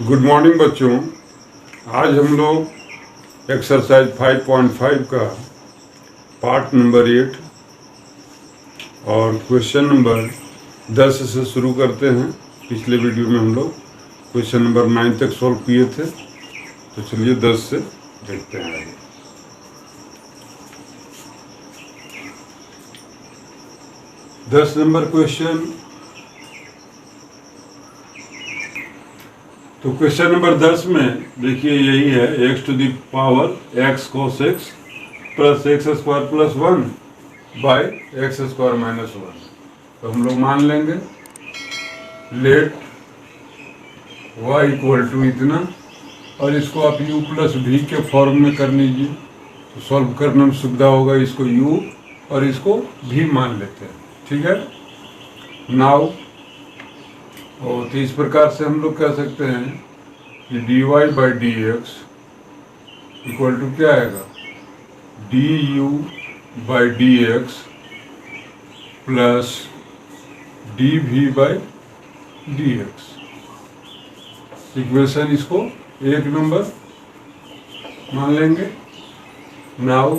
Good morning बच्चों। आज हम लोग एक्सरसाइज 5.5 का पार्ट नंबर 8 और क्वेश्चन नंबर 10 से शुरू करते हैं। पिछले वीडियो में हम लोग क्वेश्चन नंबर 9 तक सॉल्व किए थे, तो चलिए 10 से देखते हैं आगे। दस नंबर क्वेश्चन। तो क्वेश्चन नंबर 10 में देखिए यही है, x to the power x cos x plus x square plus 1 by x square minus 1। तो हम लोग मान लेंगे लेट y इक्वल टू इतना, और इसको आप u प्लस भी के फॉर्म में कर लीजिए तो सॉल्व करने में सुविधा होगा। इसको u और इसको भी मान लेते हैं, ठीक है। नाउ और तो इस प्रकार से हम लोग कह सकते हैं कि dy by d x equal to क्या आएगा, du by d x plus dv by d x. Equation इसको एक नंबर मान लेंगे। नाउ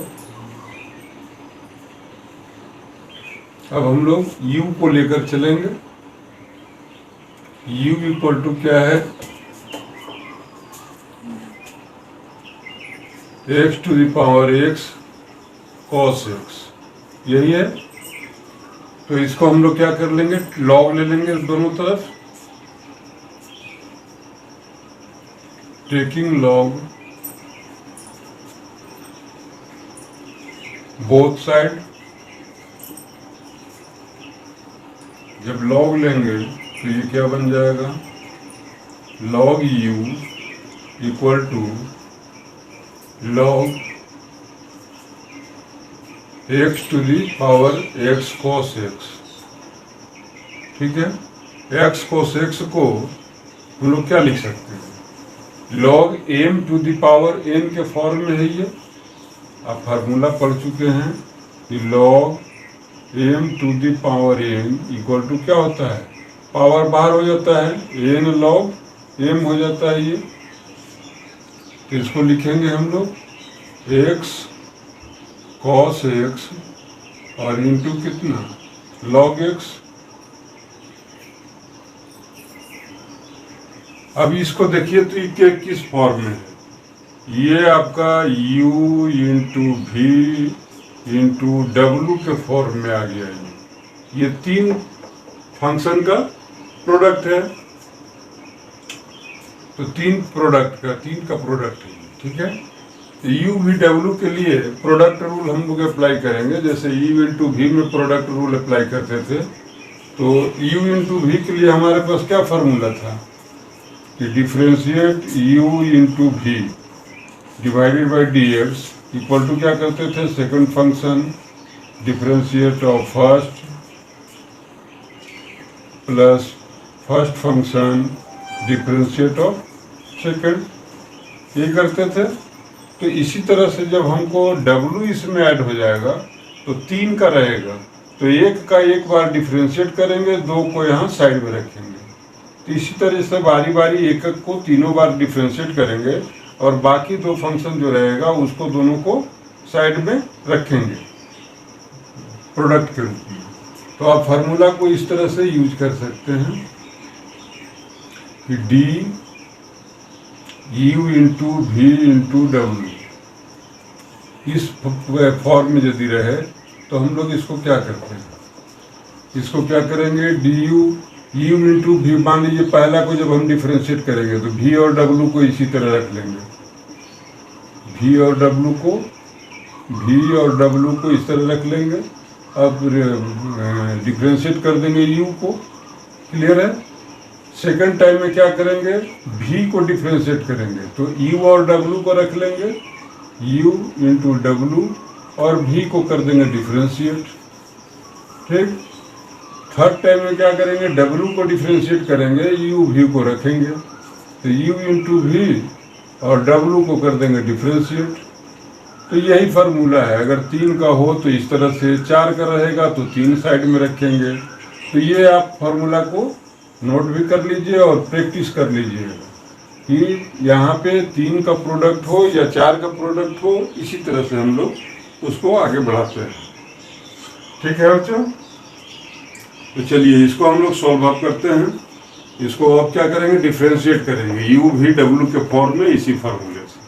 अब हम लोग u को लेकर चलेंगे। u इक्वल टू क्या है, x to the power x cos x, यही है। तो इसको हम लोग क्या कर लेंगे, लॉग ले लेंगे दोनों तरफ, टेकिंग लॉग बोथ साइड। जब लॉग लेंगे तो ये क्या बन जाएगा, log u equal to log x to the power x cos x, ठीक है। x cos x को हम लोग क्या लिख सकते हैं, log m to the power n के फॉर्म में है। ये आप फार्मूला पढ़ चुके हैं कि log m to the power n equal to क्या होता है, पावर बाहर हो जाता है, n log m हो जाता है ये। तो इसको लिखेंगे हम लोग x cos x और इंटू कितना, log x। अब इसको देखिए तो ये किस फॉर्म में है, ये आपका u इंटू भी इंटू डब्लू के फॉर्म में आ गया। ये तीन फंक्शन का प्रोडक्ट है, तो तीन का प्रोडक्ट है, ठीक है। यू भी डब्ल्यू के लिए प्रोडक्ट रूल हम लोग अप्लाई करेंगे, जैसे यू इंटू भी में प्रोडक्ट रूल अप्लाई करते थे। तो यू इंटू भी के लिए हमारे पास क्या फार्मूला था कि differentiate u into v divided by d x equal to क्या करते थे, second function differentiate of first plus first function differentiate of second, ये करते थे। तो इसी तरह से जब हमको W इसमें ऐड हो जाएगा तो तीन का रहेगा, तो एक का एक बार डिफरेंशिएट करेंगे, दो को यहाँ साइड में रखेंगे। तो इसी तरह से बारी बारी एक एक को तीनों बार डिफरेंशिएट करेंगे और बाकी दो फंक्शन जो रहेगा उसको दोनों को साइड में रखेंगे प्रोडक्ट के रूप में। तो आप फार्मूला को इस तरह से यूज कर सकते हैं कि डी यू इंटू भी इंटू डब्ल्यू, इस फॉर्म में यदि रहे तो हम लोग इसको क्या करते हैं, इसको क्या करेंगे, डी यू इंटू भी, मान लीजिए पहला को जब हम डिफरेंशिएट करेंगे तो भी और डब्ल्यू को इसी तरह रख लेंगे, भी और डब्ल्यू को इस तरह रख लेंगे। अब डिफरेंशिएट कर देंगे यू को, क्लियर है। सेकंड टाइम में क्या करेंगे, भी को डिफरेंशिएट करेंगे, तो यू और डब्ल्यू को रख लेंगे, यू इंटू डब्ल्यू, और भी को कर देंगे डिफरेंशिएट, ठीक। थर्ड टाइम में क्या करेंगे, डब्ल्यू को डिफरेंशिएट करेंगे, यू भी को रखेंगे, तो यू इंटू भी और डब्ल्यू को कर देंगे डिफरेंशिएट। तो यही फार्मूला है। अगर तीन का हो तो इस तरह से, चार का रहेगा तो तीन साइड में रखेंगे। तो ये आप फार्मूला को नोट भी कर लीजिए और प्रैक्टिस कर लीजिएगा। कि यहाँ पे 3 का प्रोडक्ट हो या 4 का प्रोडक्ट हो, इसी तरह से हम लोग उसको आगे बढ़ाते हैं। ठीक है बच्चों, तो चलिए इसको हम लोग सॉल्व अप करते हैं। इसको अब क्या करेंगे, डिफ्रेंशिएट करेंगे यू भी डब्ल्यू के फॉर्म में, इसी फार्मूले से।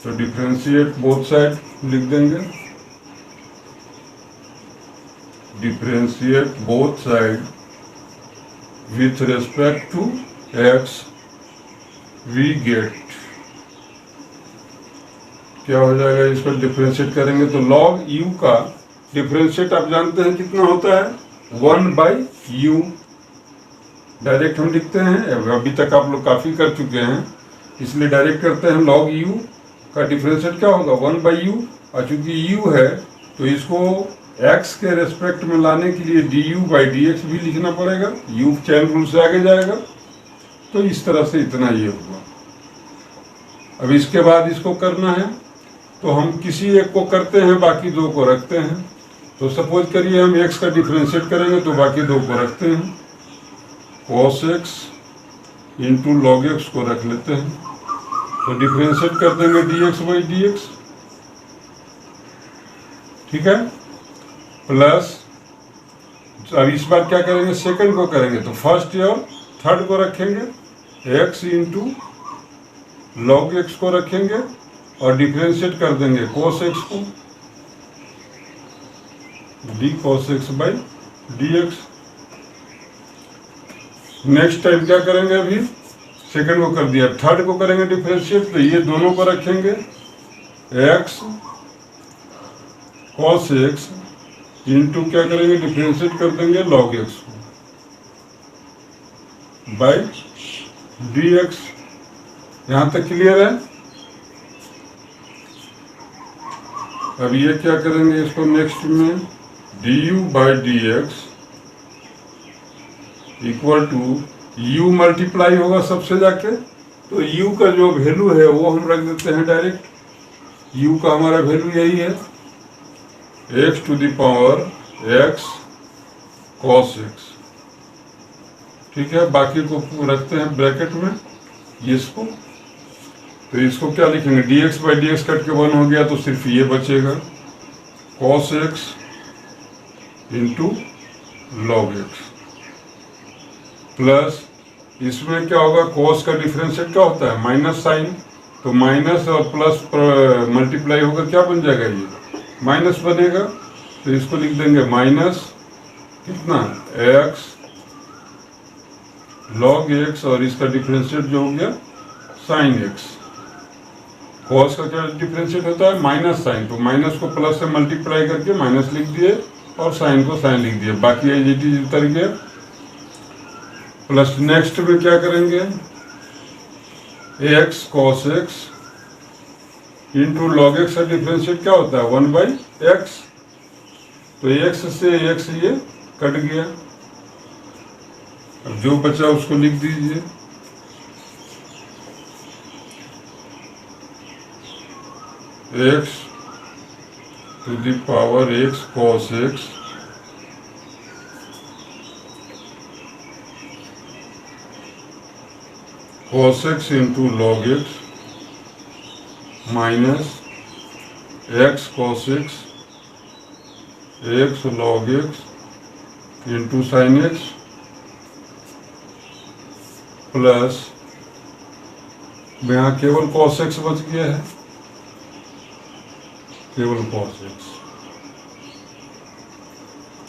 तो डिफ्रेंशिएट बोथ साइड लिख देंगे, differentiate both side with respect to x, we get, क्या हो जाएगा, इसको डिफ्रेंशिएट करेंगे तो लॉग यू का डिफ्रेंशिएट आप जानते हैं कितना होता है, 1/u। डायरेक्ट हम लिखते हैं, अभी तक आप लोग काफ़ी कर चुके हैं, इसलिए डायरेक्ट करते हैं। लॉग u का डिफ्रेंशिएट क्या होगा, 1/u, और चूंकि u है तो इसको x के रेस्पेक्ट में लाने के लिए du/dx भी लिखना पड़ेगा, u चैन रूल से आगे जाएगा। तो इस तरह से इतना ये हुआ। अब इसके बाद इसको करना है तो हम किसी एक को करते हैं, बाकी 2 को रखते हैं। तो सपोज करिए हम x का डिफ्रेंशिएट करेंगे तो बाकी 2 को रखते हैं, cos x into log x को रख लेते हैं। तो डिफ्रेंशिएट कर देंगे dx/dx, ठीक है, प्लस अब इस बार क्या करेंगे, सेकंड को करेंगे तो फर्स्ट और थर्ड को रखेंगे, x इंटू लॉग x को रखेंगे और डिफ्रेंशिएट कर देंगे cos x को, d cos x/dx। Next time क्या करेंगे, अभी सेकंड को कर दिया, थर्ड को करेंगे डिफ्रेंशिएट, तो ये दोनों को रखेंगे, x cos x इंटू क्या करेंगे, डिफ्रेंशिएट कर देंगे log x को बाय dx। यहां तक क्लियर है। अब ये क्या करेंगे, इसको नेक्स्ट में du/dx equal to u multiply होगा सबसे जाके, तो u का जो वैल्यू है वो हम रख देते हैं डायरेक्ट। u का हमारा वैल्यू यही है, x⁻x cos x, ठीक है। बाकी को रखते हैं ब्रैकेट में इसको, तो इसको क्या लिखेंगे, dx/dx कट के 1 हो गया तो सिर्फ ये बचेगा, cos x into log x, plus इसमें क्या होगा, cos का डिफरेंशिएट क्या होता है, माइनस साइन, तो माइनस और प्लस मल्टीप्लाई होगा, क्या बन जाएगा, ये माइनस बनेगा। तो इसको लिख देंगे माइनस कितना, x log x, और इसका डिफरेंशिएट जो हो गया साइन x। cos का क्या डिफरेंशिएट होता है, माइनस साइन, तो माइनस को प्लस से मल्टीप्लाई करके माइनस लिख दिए और साइन को साइन लिख दिए, बाकी एज इट इज उतर गया। प्लस नेक्स्ट में क्या करेंगे, x cos x into log x का डिफरेंशिएट क्या होता है, 1/x, तो x से x ये कट गया। अब जो बचा उसको लिख दीजिए, x⁻x cos x cos x into log x minus x cos x log x into sine x, plus यहाँ केवल cos x बच गया है, केवल cos x।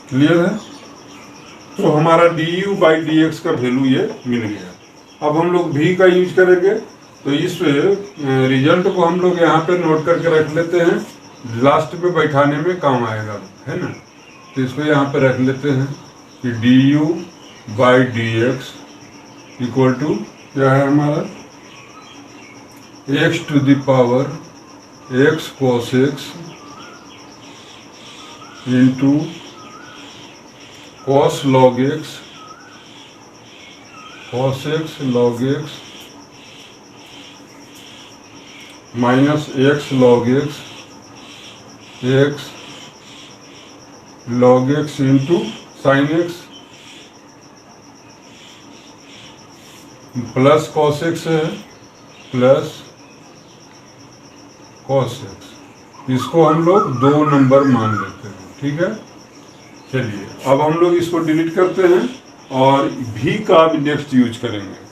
क्लियर है। तो हमारा du/dx का वैल्यू ये मिल गया। अब हम लोग v का यूज करेंगे, तो इस रिजल्ट को हम लोग यहाँ पे नोट करके रख लेते हैं, लास्ट में बैठाने में काम आएगा, है ना। तो इसको यहाँ पे रख लेते हैं कि du/dx इक्वल टू क्या है हमारा, x⁻x cos x into cos log x log x minus x log x into sine x plus cos x है प्लस कॉस एक्स, इसको हम लोग 2 नंबर मान लेते हैं। ठीक है, चलिए अब हम लोग इसको डिलीट करते हैं और भी का अब नेक्स्ट यूज करेंगे।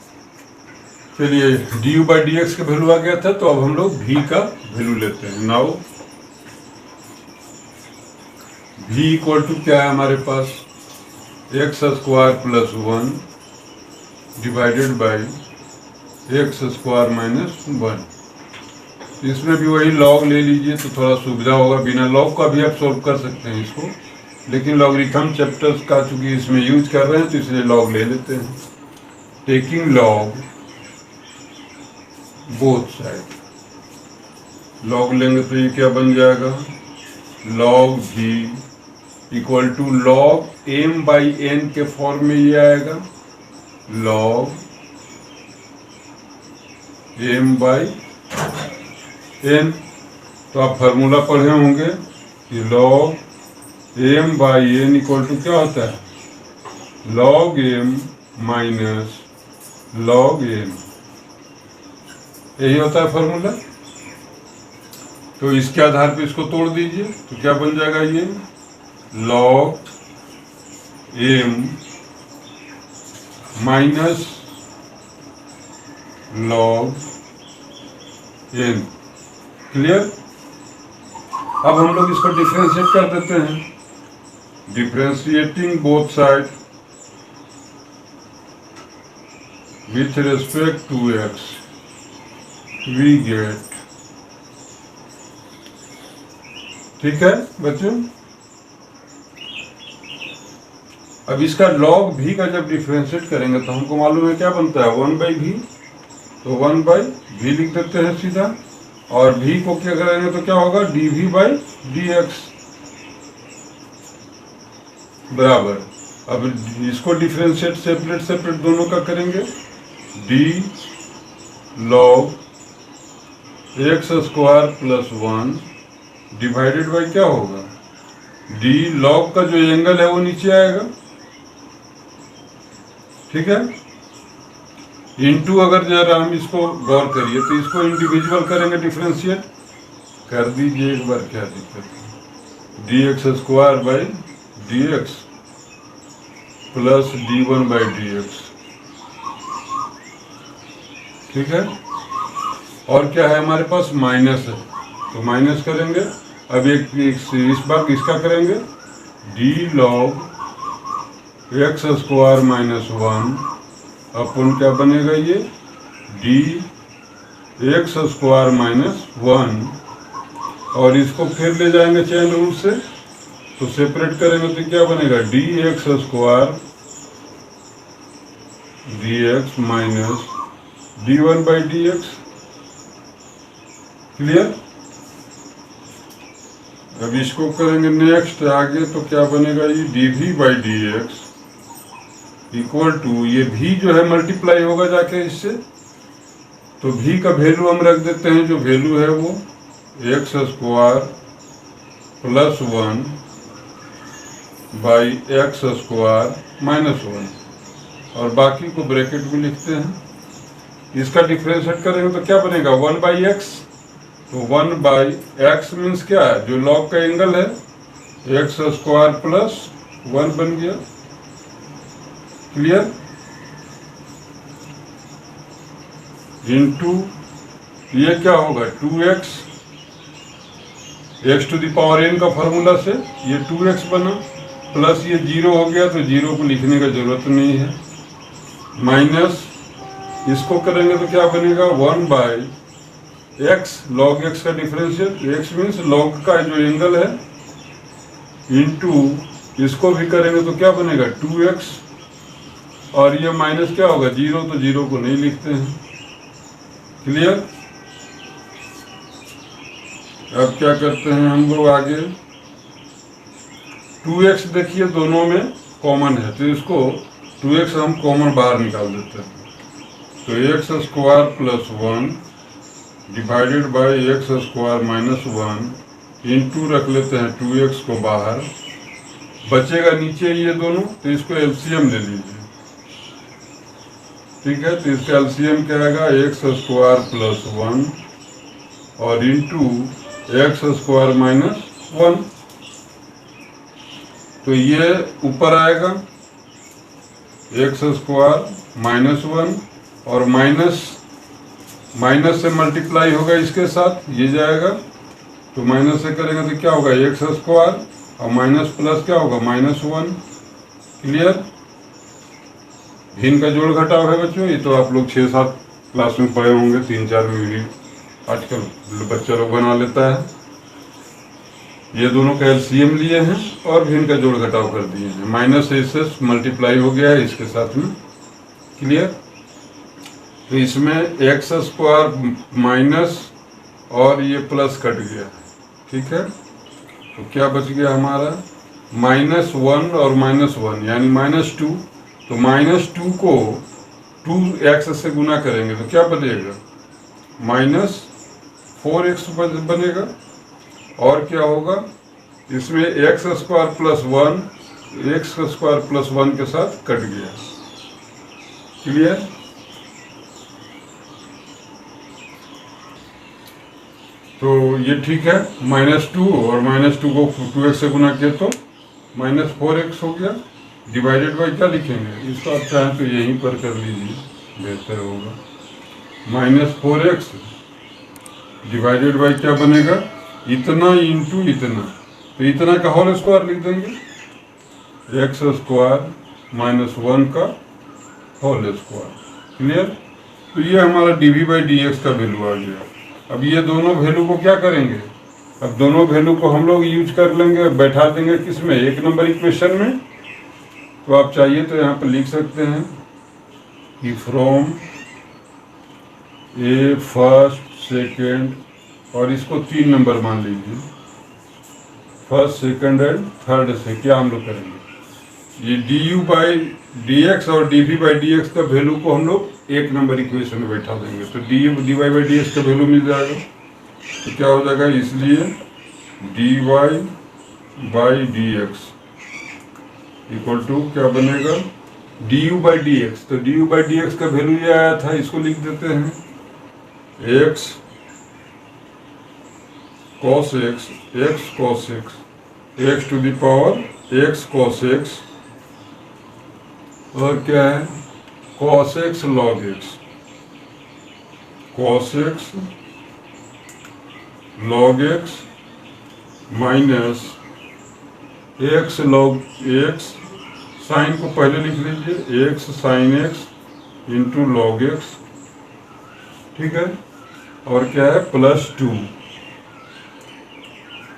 चलिए डी बाई डी एक्स का वैल्यू आ गया था, तो अब हम लोग भी का वैल्यू लेते हैं। नाउ भी इक्वल टू क्या है हमारे पास, x square plus 1 divided by x square minus 1। इसमें भी वही लॉग ले लीजिए तो थोड़ा सुविधा होगा, बिना लॉग का भी आप सोल्व कर सकते हैं इसको, लेकिन लॉगरिथम चैप्टर्स का चूंकि इसमें यूज कर रहे हैं तो इसलिए लॉग ले लेते हैं। Taking log both side, log लेंगे तो ये क्या बन जाएगा, log v equal to log m by n के फॉर्म में ये आएगा, लॉग एम बाई एन। तो आप फार्मूला पढ़े होंगे कि log m by n equal to क्या होता है, log m minus log n, यही होता है फार्मूला। तो इसके आधार पे इसको तोड़ दीजिए तो क्या बन जाएगा, ये log m minus log n. Clear. अब हम लोग इसको डिफरेंशिएट कर देते हैं, differentiating both side with respect to x we get. ठीक है बच्चों, अब इसका लॉग भी का जब डिफरेंशिएट करेंगे तो हमको मालूम है क्या बनता है, 1 बाई भी, तो 1 बाई भी लिख देते हैं सीधा, और भी को क्या करेंगे तो क्या होगा, d v by d x बराबर। अब इसको डिफरेंशिएट सेपरेट सेपरेट दोनों का करेंगे, d log x square plus 1 divided by क्या होगा, डी लॉग का जो एंगल है वो नीचे आएगा। ठीक है, इनटू अगर जरा हम इसको गौर करिए तो इसको इंडिविजुअल करेंगे, डिफरेंशिएट कर दीजिए एक बार, क्या दिक्कत है, D x square by d x plus D 1 by d x. ठीक है, और क्या है हमारे पास, माइनस है तो माइनस करेंगे। अब एक इस बार इसका करेंगे, d log x square minus 1 अपन क्या बनेगा, ये डी एक्स स्क्वायर माइनस 1, और इसको फिर ले जाएंगे चेन रूल से तो सेपरेट करेंगे तो क्या बनेगा, d x square d x minus d 1 by d x. Clear. अब इसको करेंगे नेक्स्ट आगे तो क्या बनेगा, ये d v by d x equal to, ये भी जो है मल्टीप्लाई होगा जाके इससे, तो भी का वैल्यू हम रख देते हैं, जो वैल्यू है वो x square plus 1 by x square minus 1, और बाकी को ब्रैकेट में लिखते हैं। इसका डिफरेंशिएट करेंगे तो क्या बनेगा, 1 बाई एक्स, तो 1 बाई एक्स मीन्स क्या है, जो लॉग का एंगल है एक्स स्क्वायर प्लस 1 बन गया। क्लियर। इनटू ये क्या होगा, 2x, x to the power n का फॉर्मूला से ये 2x बना, प्लस ये 0 हो गया तो 0 को लिखने का जरूरत नहीं है, माइनस इसको करेंगे तो क्या बनेगा, 1 बाई एक्स, लॉग एक्स का डिफरेंशियल, एक्स मीन्स लॉग का जो एंगल है, इनटू इसको भी करेंगे तो क्या बनेगा, 2x, और ये माइनस क्या होगा, 0, तो 0 को नहीं लिखते हैं। क्लियर। अब क्या करते हैं हम लोग आगे, 2x देखिए दोनों में कॉमन है तो इसको 2x हम कॉमन बाहर निकाल देते हैं, तो x square plus 1 divided by x square minus 1 into रख लेते हैं 2x को बाहर, बचेगा नीचे ये दोनों, तो इसको एलसीएम ले लीजिए, ठीक है, तो इसका एलसीएम क्या आएगा, एक्स स्क्वायर प्लस 1 और इंटू एक्स स्क्वायर माइनस 1। तो ये ऊपर आएगा एक्स स्क्वायर माइनस 1 और माइनस से मल्टीप्लाई होगा इसके साथ, ये जाएगा। तो माइनस से करेंगे तो क्या होगा, एक्स स्क्वायर और माइनस प्लस क्या होगा, -1। क्लियर। इनका जोड़ घटाव है बच्चों, ये तो आप लोग 6-7 क्लास में पढ़े होंगे, 3-4 में भी आजकल बच्चा लोग बना लेता है। ये दोनों का एलसीएम लिए हैं और भी इनका जोड़ घटाव कर दिए हैं, माइनस से इससे मल्टीप्लाई हो गया है इसके साथ में। क्लियर। तो इसमें एक्स स्क्वायर माइनस और ये प्लस कट गया, ठीक है। तो क्या बच गया हमारा, -1 और -1 यानी -2। तो -2 को 2x से गुना करेंगे तो क्या बनेगा, -4x बनेगा। और क्या होगा, इसमें एक्स स्क्वायर प्लस 1 के साथ कट गया। क्लियर। तो ये ठीक है, -2 और -2 को 2x से गुना किया तो -4x हो गया। डिवाइडेड बाई क्या लिखेंगे, इसको आप चाहें तो यहीं पर कर लीजिए, बेहतर होगा। -4x डिवाइडेड बाई क्या बनेगा, इतना इंटू इतना, तो इतना का होल स्क्वायर लिख देंगे, एक्स स्क्वायर -1 का होल स्क्वायर। क्लियर। तो ये हमारा dv/dx का वैल्यू आ गया। अब ये दोनों वैल्यू को क्या करेंगे, अब दोनों वैल्यू को हम लोग यूज कर लेंगे, बैठा देंगे किसमें, 1 नंबर इक्वेशन में। तो आप चाहिए तो यहाँ पर लिख सकते हैं कि फ्रॉम ए फर्स्ट सेकेंड, और इसको 3 नंबर मान लीजिए, फर्स्ट सेकंड एंड थर्ड से क्या हम लोग करेंगे, ये du/dx और dv/dx का वैल्यू को हम लोग 1 नंबर इक्वेशन में बैठा देंगे, तो dy/dx का वैल्यू मिल जाएगा। तो क्या हो जाएगा, इसलिए dy/dx इक्वल टू क्या बनेगा, du/dx। तो du/dx का वैल्यू ये आया था, इसको लिख देते हैं x cos x x to the power x cos x, और क्या है cos x log x, cos x log x minus x log x, sine को पहले लिख लीजिए, x sin x into log x, ठीक है। और क्या है, +2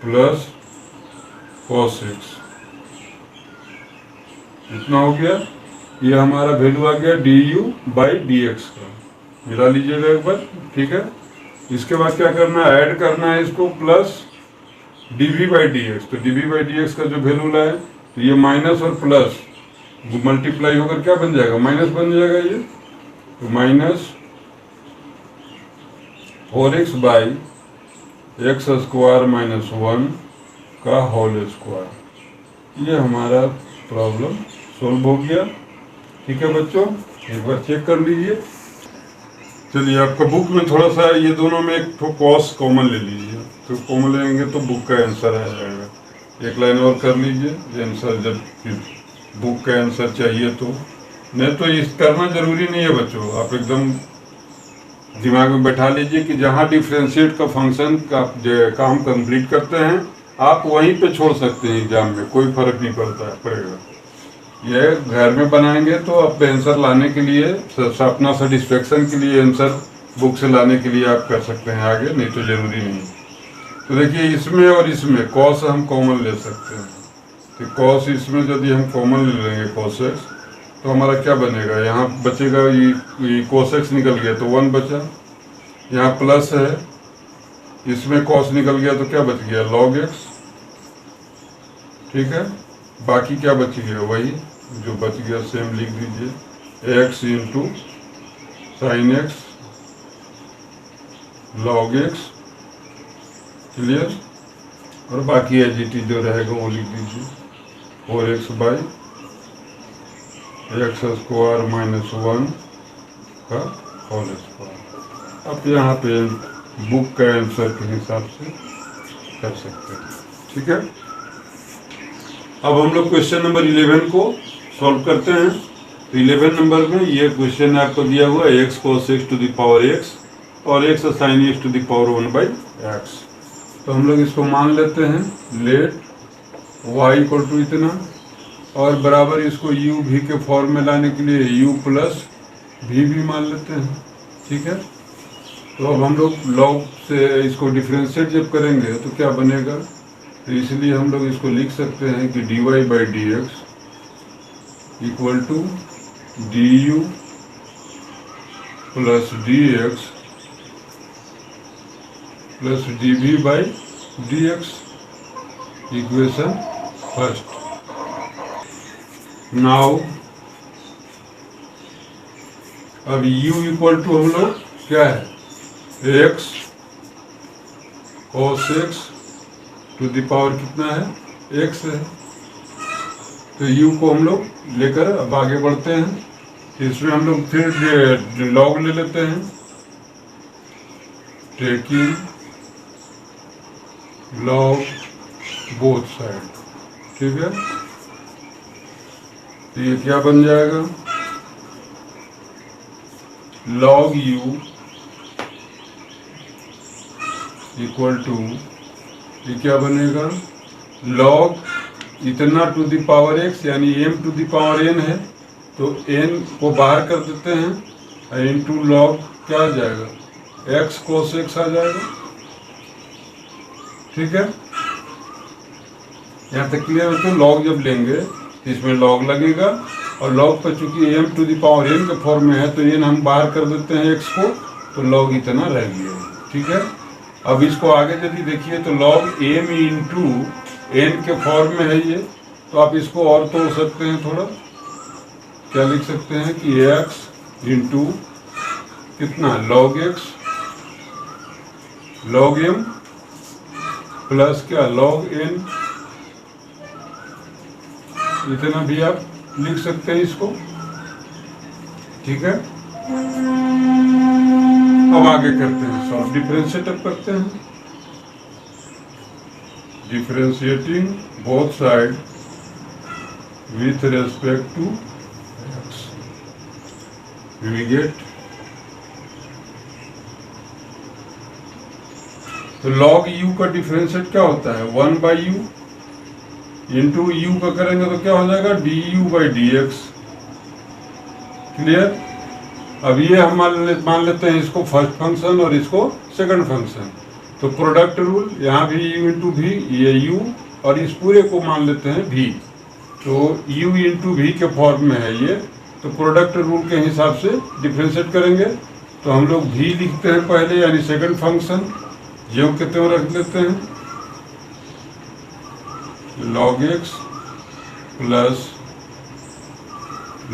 प्लस cos x, इतना हो गया। ये हमारा वैल्यू आ गया du/dx का, मिला लीजिएगा एक बार, ठीक है। इसके बाद क्या करना है, ऐड करना है इसको प्लस dv/dx। तो dv/dx का जो वैल्यू लाए, तो ये माइनस और प्लस मल्टीप्लाई होकर क्या बन जाएगा, माइनस बन जाएगा ये। तो -4x/x स्क्वायर -1 का होल स्क्वायर। ये हमारा प्रॉब्लम सोल्व हो गया, ठीक है बच्चों, एक बार चेक कर लीजिए। चलिए, आपका बुक में थोड़ा सा ये दोनों में एक तो कॉस कॉमन ले लीजिए, तो कॉमन लेंगे तो बुक का आंसर आ जाएगा। एक लाइन और कर लीजिए आंसर, जब बुक का आंसर चाहिए तो, नहीं तो इस करना जरूरी नहीं है बच्चों, आप एकदम दिमाग में बैठा लीजिए कि जहाँ डिफरेंशिएट का फंक्शन का काम कंप्लीट करते हैं आप वहीं पे छोड़ सकते हैं, एग्जाम में कोई फर्क नहीं पड़ेगा। ये घर में बनाएंगे तो आप आंसर लाने के लिए, अपना सेटिस्फेक्शन के लिए आंसर बुक से लाने के लिए आप कर सकते हैं आगे, नहीं तो जरूरी नहीं। तो देखिए, इसमें और इसमें कॉस हम कॉमन ले सकते हैं, तो कॉस इसमें यदि हम कॉमन ले लेंगे cos x, तो हमारा क्या बनेगा, यहाँ बचेगा ये cos x निकल गया तो 1 बचा, यहाँ प्लस है, इसमें cos निकल गया तो क्या बच गया log x, ठीक है। बाकी क्या बच गया, वही जो बच गया सेम लिख दीजिए, x into sine x log x। Clear. और बाकी एजिटी जो रहेगा वो लिख दीजिए, 4x/x स्क्वायर -1 का होल स्क्वायर। आप यहाँ पे बुक का आंसर के हिसाब से कर सकते हैं। ठीक है, अब हम लोग क्वेश्चन नंबर 11 को सॉल्व करते हैं। तो 11 नंबर में ये क्वेश्चन आपको दिया हुआ है x cos x to the power x और x sin x to the power 1/x। तो हम लोग इसको मान लेते हैं लेट y इक्वल टू इतना और बराबर इसको u v के फॉर्म में लाने के लिए u प्लस v भी मान लेते हैं। ठीक है, तो अब हम लोग लॉग से इसको डिफ्रेंशिएट जब करेंगे तो क्या बनेगा, तो इसलिए हम लोग इसको लिख सकते हैं कि dy/dx equal to du plus dx plus dv/dx, equation first. Now अब u इक्वल टू हम लोग क्या है, x cos x to the power कितना है, x है। तो u को हम लोग लेकर अब आगे बढ़ते हैं। इसमें हम लोग फिर लॉग ले लेते हैं, टेकिंग लॉग बोथ साइड। ठीक है, तो ये क्या बन जाएगा, log u इक्वल टू, ये क्या बनेगा, log इतना टू द पावर x यानी m to the power n है, तो n को बाहर कर देते हैं, इनटू log क्या आ जाएगा, x cos x आ जाएगा। ठीक है, यहाँ तक क्लियर है। तो log जब लेंगे इसमें log लगेगा और log पर चूंकि m to the power n के फॉर्म में है तो n हम बाहर कर देते हैं x को, तो log इतना रह गया। ठीक है, अब इसको आगे यदि देखिए तो log m इंटू n के फॉर्म में है ये, तो आप इसको और तोड़ सकते हैं थोड़ा, क्या लिख सकते हैं कि x इंटू कितना log x log m plus क्या log n, इतना भी आप लिख सकते हैं इसको। ठीक है, अब आगे करते हैं सॉल्व, डिफरेंशिएट करते हैं, differentiating both side with respect to x, we get, तो log u का डिफरेंशिएट क्या होता है, 1/u इंटू u का करेंगे तो क्या हो जाएगा, du/dx। क्लियर, अब ये हम मान लेते हैं इसको फर्स्ट फंक्शन और इसको सेकंड फंक्शन। तो प्रोडक्ट रूल, यहाँ भी u इंटू v, ये u और इस पूरे को मान लेते हैं v, तो u इंटू v के फॉर्म में है ये। तो प्रोडक्ट रूल के हिसाब से डिफरेंशिएट करेंगे तो हम लोग v लिखते हैं पहले यानी सेकंड फंक्शन, जो के त्यों रख देते हैं log x plus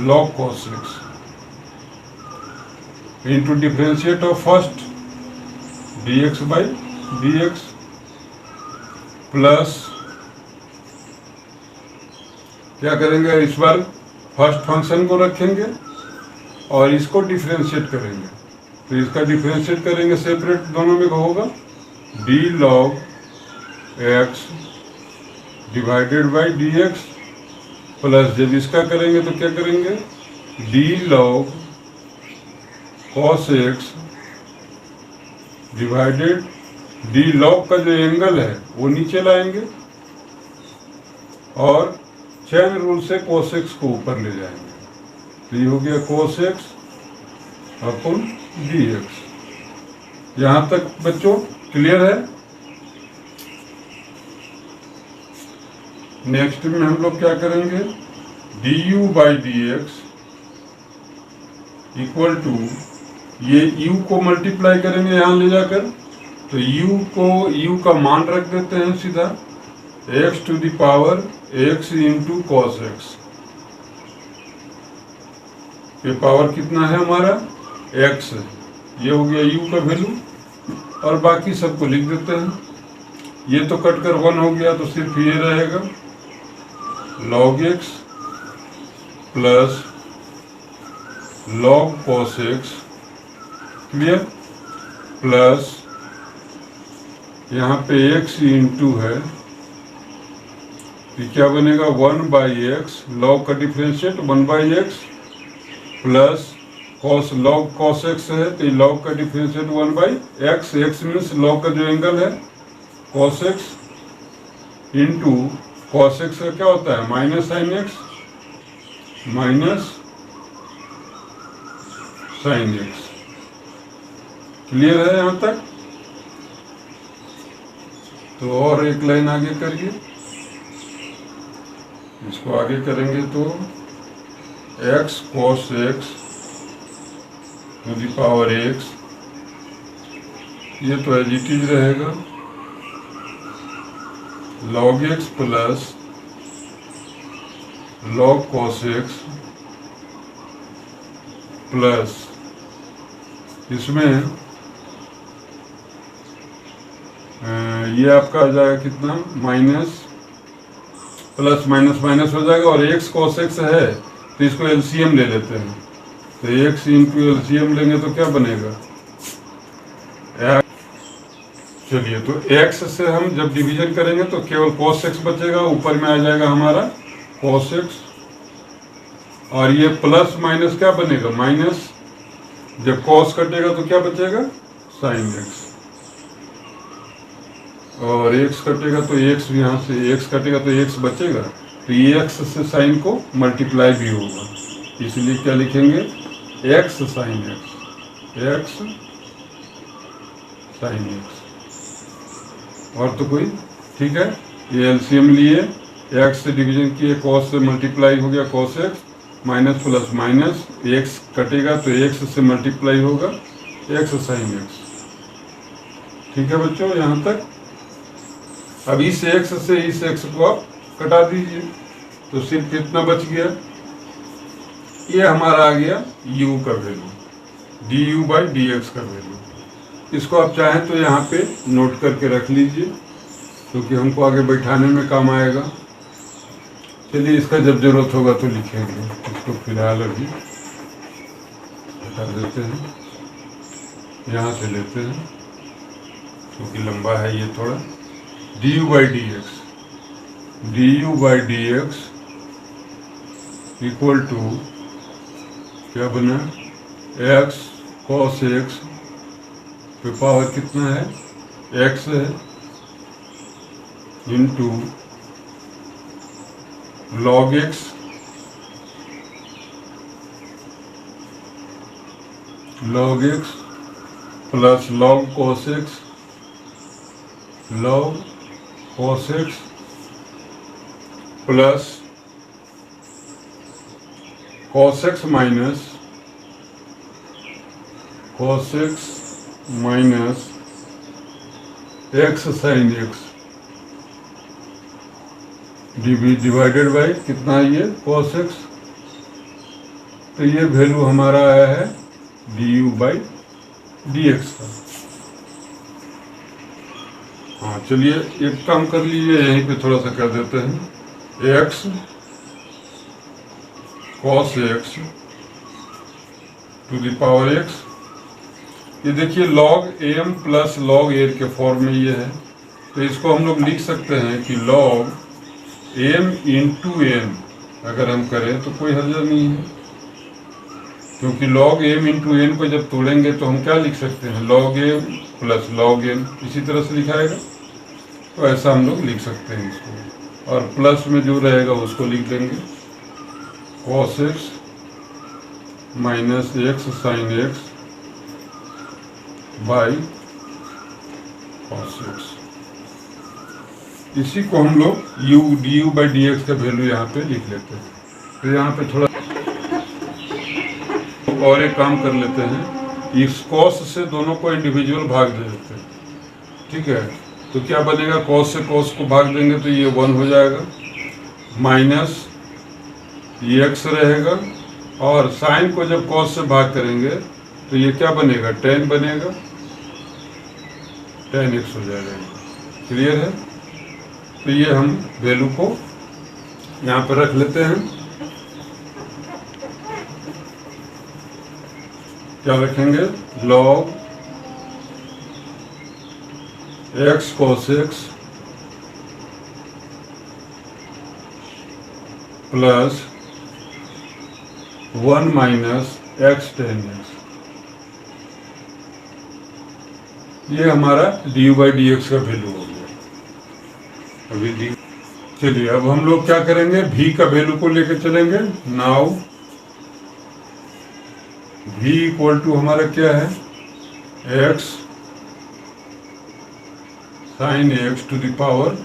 log cos x into differentiate of first dx/dx plus क्या करेंगे, इस बार फर्स्ट फंक्शन को रखेंगे और इसको डिफरेंशिएट करेंगे। तो इसका डिफरेंशिएट करेंगे सेपरेट, दोनों में होगा d log x divided by dx plus जब इसका करेंगे तो क्या करेंगे, d log cos x divided, d log का जो एंगल है वो नीचे लाएंगे और चेन रूल से cos x को ऊपर ले जाएंगे। तो ये हो गया cos x अपन dx। यहाँ तक बच्चों क्लियर है। नेक्स्ट में हम लोग क्या करेंगे, du/dx इक्वल टू, ये u को मल्टीप्लाई करेंगे यहाँ ले जाकर, तो u का मान रख देते हैं सीधा x to the power x into cos x। ये पावर कितना है हमारा, x है, ये हो गया u का वैल्यू और बाकी सबको लिख देते हैं। ये तो कट कर 1 हो गया तो सिर्फ ये रहेगा log x plus log cos x clear. Plus यहाँ पे x इंटू है, ये क्या बनेगा 1/x, लॉग का differentiate 1/x plus cos log cos x है तो log का differentiate 1/x, x means log का जो एंगल है cos x into cos x का क्या होता है minus sine x, minus sine x। Clear है यहाँ तक। तो और एक लाइन आगे करिए, इसको आगे करेंगे तो x cos x to the power x, ये तो एज इट इज रहेगा log x plus log cos x plus इसमें ये आपका आ जाएगा कितना माइनस प्लस माइनस माइनस हो जाएगा, और x cos x है तो इसको एलसीएम ले लेते हैं, तो x इंटू एलसीएम लेंगे तो क्या बनेगा चलिए तो x से हम जब डिवीजन करेंगे तो केवल cos x बचेगा, ऊपर में आ जाएगा हमारा cos x, और ये प्लस माइनस क्या बनेगा माइनस, जब cos कटेगा तो क्या बचेगा sin x, और x कटेगा तो x यहाँ से x कटेगा तो x बचेगा, तो ये x से साइन को मल्टीप्लाई भी होगा, इसलिए क्या लिखेंगे x sin x sin x। और तो कोई ठीक है, ये एलसीएम लिए x से डिवीजन किए, cos से मल्टीप्लाई हो गया cos x, minus plus minus x कटेगा तो x से मल्टीप्लाई होगा x sin x। ठीक है बच्चों यहाँ तक। अब इस x से इस x को आप कटा दीजिए तो सिर्फ कितना बच गया, ये हमारा आ गया u का वैल्यू, du/dx का वैल्यू। इसको आप चाहें तो यहाँ पे नोट करके रख लीजिए क्योंकि हमको आगे बैठाने में काम आएगा। चलिए इसका जब जरूरत होगा तो लिखेंगे, इसको फिलहाल अभी हटा देते हैं, यहाँ से लेते हैं क्योंकि लंबा है ये थोड़ा। du/dx इक्वल टू क्या बना x cos x पे पावर कितना है x है into log x plus log cos x plus cos x minus x sin x divided by कितना ये cos x, तो ये वैल्यू हमारा आया है du/dx का। हाँ चलिए एक काम कर लीजिए, यहीं पे थोड़ा सा कर देते हैं x cos x to the power x, ये देखिए log m plus log a के फॉर्म में ये है, तो इसको हम लोग लिख सकते हैं कि log m इंटू n अगर हम करें तो कोई हर्जा नहीं है, क्योंकि log m इंटू n को जब तोड़ेंगे तो हम क्या लिख सकते हैं log m plus log n, इसी तरह से लिखाएगा, तो ऐसा हम लोग लिख सकते हैं इसको, और प्लस में जो रहेगा उसको लिख देंगे cos x minus x sin x by cos x। इसी को हम लोग du/dx का वैल्यू यहाँ पे लिख लेते हैं। तो यहाँ पे थोड़ा और एक काम कर लेते हैं, इस cos से दोनों को इंडिविजुअल भाग दे देते हैं, ठीक है। तो क्या बनेगा, cos से cos को भाग देंगे तो ये 1 हो जाएगा, माइनस ये x रहेगा, और साइन को जब cos से भाग करेंगे तो ये क्या बनेगा tan बनेगा, tan x हो जाएगा। क्लियर है। तो ये हम वैल्यू को यहाँ पर रख लेते हैं। क्या रखेंगे, log x cos x plus 1 minus x tan x। ये हमारा डी बाई डी एक्स का वैल्यू हो गया। अभी डी, चलिए अब हम लोग क्या करेंगे, v का वैल्यू को लेकर चलेंगे। नाउ v इक्वल टू हमारा क्या है, x sine x to the power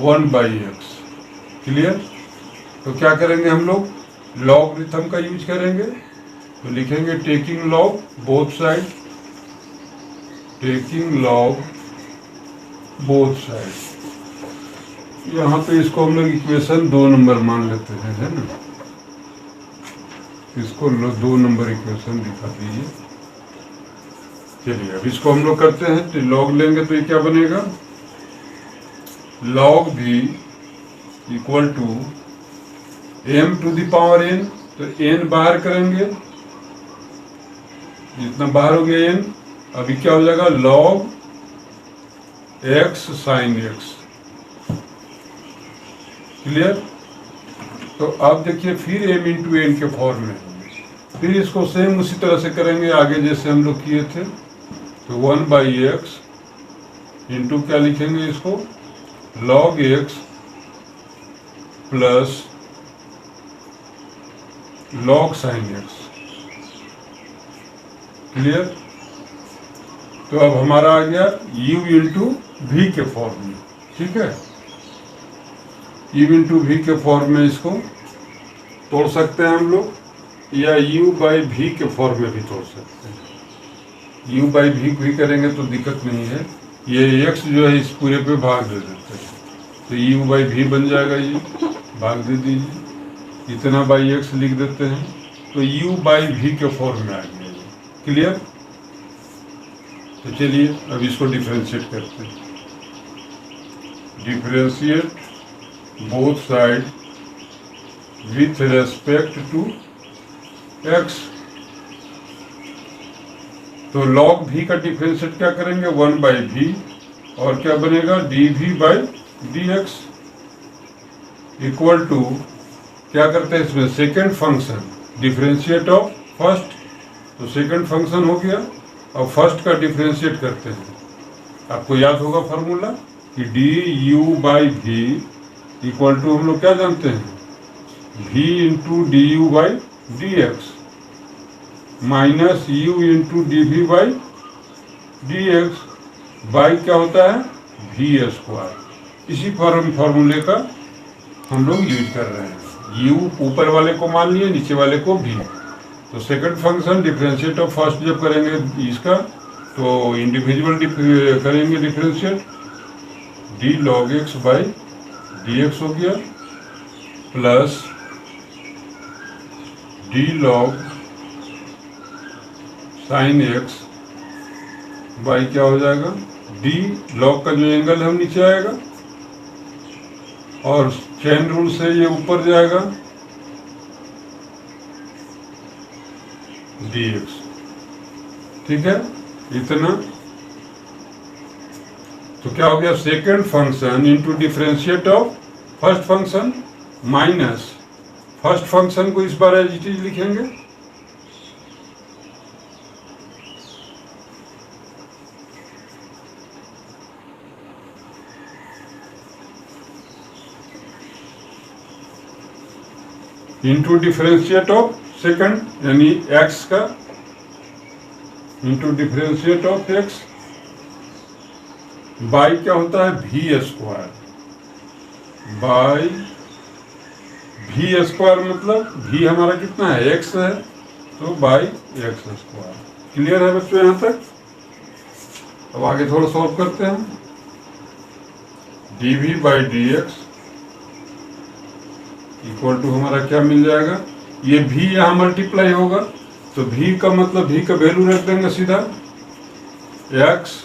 1 by x. Clear. तो क्या करेंगे हम लोग, लॉगरिथम का यूज करेंगे। तो लिखेंगे taking log both side, taking log both side. यहाँ पे इसको हम लोग इक्वेशन 2 नंबर मान लेते हैं, है ना। इसको 2 नंबर इक्वेशन दिखा दीजिए। चलिए अब इसको हम लोग करते हैं। तो लॉग लेंगे तो ये क्या बनेगा, log v equal to m to the power n। तो n बाहर करेंगे, जितना बाहर हो गया n, अभी क्या हो जाएगा, log x sine x। Clear. तो अब देखिए फिर m इंटू एन के फॉर्म में, फिर इसको सेम उसी तरह से करेंगे आगे जैसे हम लोग किए थे। तो 1 बाई एक्स इंटू क्या लिखेंगे इसको, log x plus log sine x। Clear. तो अब हमारा आ गया u इंटू वी के फॉर्म में। ठीक है, u इंटू वी के फॉर्म में इसको तोड़ सकते हैं हम लोग, या u बाई वी के फॉर्म में भी तोड़ सकते हैं। u बाई वी भी करेंगे तो दिक्कत नहीं है, ये x जो है इस पूरे पे भाग दे देते हैं। तो u बाई वी बन जाएगा, ये भाग दे दीजिए, इतना बाई x लिख देते हैं। तो u बाई वी के फॉर्म में आ गया। क्लियर। तो चलिए अब इसको डिफरेंशिएट करते हैं। Differentiate both side with respect to x। तो log v का डिफरेंशिएट क्या करेंगे, 1 बाई वी, और क्या बनेगा, dv by dx equal to क्या करते हैं इसमें, second function differentiate of first. तो सेकंड फंक्शन हो गया, और फर्स्ट का डिफरेंशिएट करते हैं। आपको याद होगा फॉर्मूला कि d u by v equal to, हम लोग क्या जानते हैं, v into d u by d x minus u into d v by d x by क्या होता है, वी स्क्वायर। इसी फॉर्मूले का हम लोग यूज कर रहे हैं। u ऊपर वाले को मान लिए, नीचे वाले को v। तो second function differentiate of first जब करेंगे इसका, तो इंडिविजुअल करेंगे differentiate, D log x by d x हो गया, plus D log sine x by क्या हो जाएगा, डी लॉग का जो एंगल है वो नीचे आएगा, और चेन रूल से ये ऊपर जाएगा, dx। ठीक है, इतना। तो क्या हो गया, second function into differentiate of first function minus first function को इस बार एज इट इज लिखेंगे, इंटू डिफरेंशिएट ऑफ सेकंड यानी x का, into differentiate of x by क्या होता है, v square by v square, मतलब v हमारा कितना है, x है, तो बाई एक्स स्क्वायर। क्लियर है बच्चों यहाँ तक। अब आगे थोड़ा सॉल्व करते हैं। D v by d x equal to हमारा क्या मिल जाएगा, ये भी यहाँ मल्टीप्लाई होगा, तो भी का मतलब भी का वैल्यू रख देंगे सीधा, x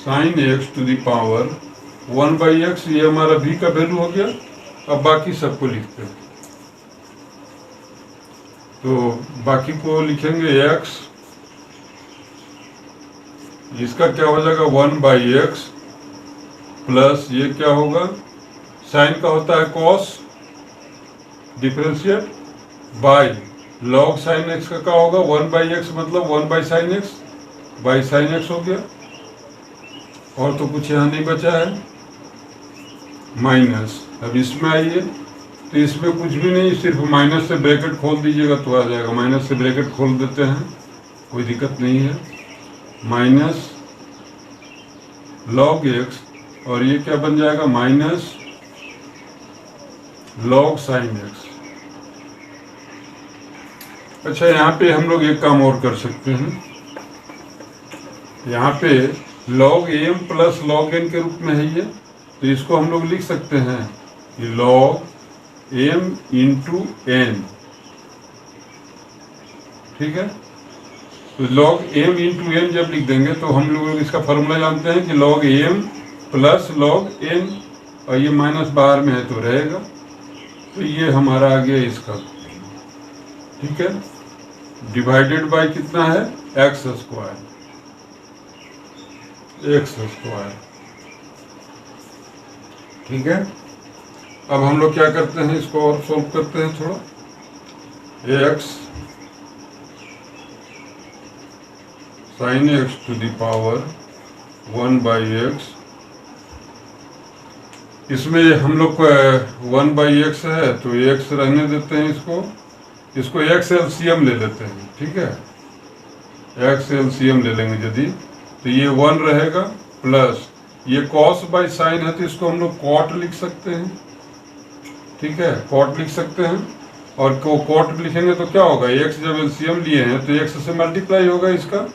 sine x to the power 1 by x, ये हमारा भी का वैल्यू हो गया। अब बाकी सबको लिखते हैं। तो बाकी को लिखेंगे x, इसका क्या हो जाएगा 1/x प्लस ये क्या होगा, साइन का होता है cos, differentiate by log sin x का क्या होगा 1/x मतलब 1/sin x, by sin x हो गया। और तो कुछ यहाँ नहीं बचा है, माइनस। अब इसमें आइए, तो इसमें कुछ भी नहीं, सिर्फ माइनस से ब्रैकेट खोल दीजिएगा तो आ जाएगा। माइनस से ब्रैकेट खोल देते हैं, कोई दिक्कत नहीं है। माइनस log x, और ये क्या बन जाएगा माइनस log sin x। अच्छा, यहाँ पे हम लोग एक काम और कर सकते हैं, यहाँ पे log m plus log n के रूप में है ये, तो इसको हम लोग लिख सकते हैं कि log m इंटू n, ठीक है। तो log m इंटू n जब लिख देंगे तो हम लोग इसका फॉर्मूला जानते हैं कि log m plus log n, और ये माइनस बाहर में है तो रहेगा, तो ये हमारा आ गया इसका, ठीक है। डिवाइडेड बाय कितना है x स्क्वायर, ठीक है। अब हम लोग क्या करते हैं, इसको और सोल्व करते हैं थोड़ा। x sin x to the power 1/x, इसमें हम लोग को 1/x है तो x रहने देते हैं, इसको x एलसीएम ले लेते हैं, ठीक है। x एलसीएम ले लेंगे यदि, तो ये 1 रहेगा, प्लस ये cos बाई साइन है तो इसको हम लोग cot लिख सकते हैं, ठीक है, cot लिख सकते हैं। और cot लिखेंगे तो क्या होगा, x जब एलसीएम लिए हैं तो x से मल्टीप्लाई होगा इसका,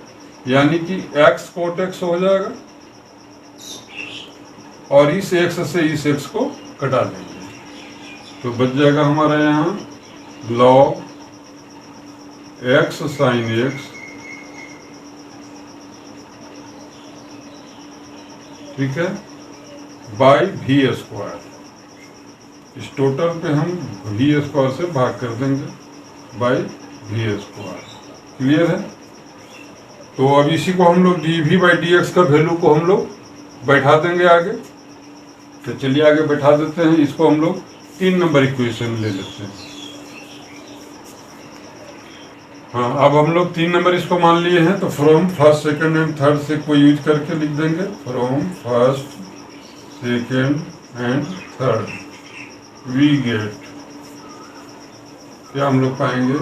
यानी कि x cot x हो जाएगा, और इस x से इस x को कटा देंगे, तो बच जाएगा हमारा यहाँ log x sin x, ठीक है, बाई v स्क्वायर। इस टोटल पे हम v स्क्वायर से भाग कर देंगे बाई v स्क्वायर, क्लियर है। तो अब इसी को हम लोग dv/dx का वैल्यू को हम लोग बैठा देंगे आगे, तो चलिए आगे बैठा देते हैं। इसको हम लोग 3 नंबर इक्वेशन ले लेते हैं। हाँ, अब हम लोग 3 नंबर इसको मान लिए हैं, तो from first second and third से कोई यूज करके लिख देंगे। From first second and third we get, क्या हम लोग पाएंगे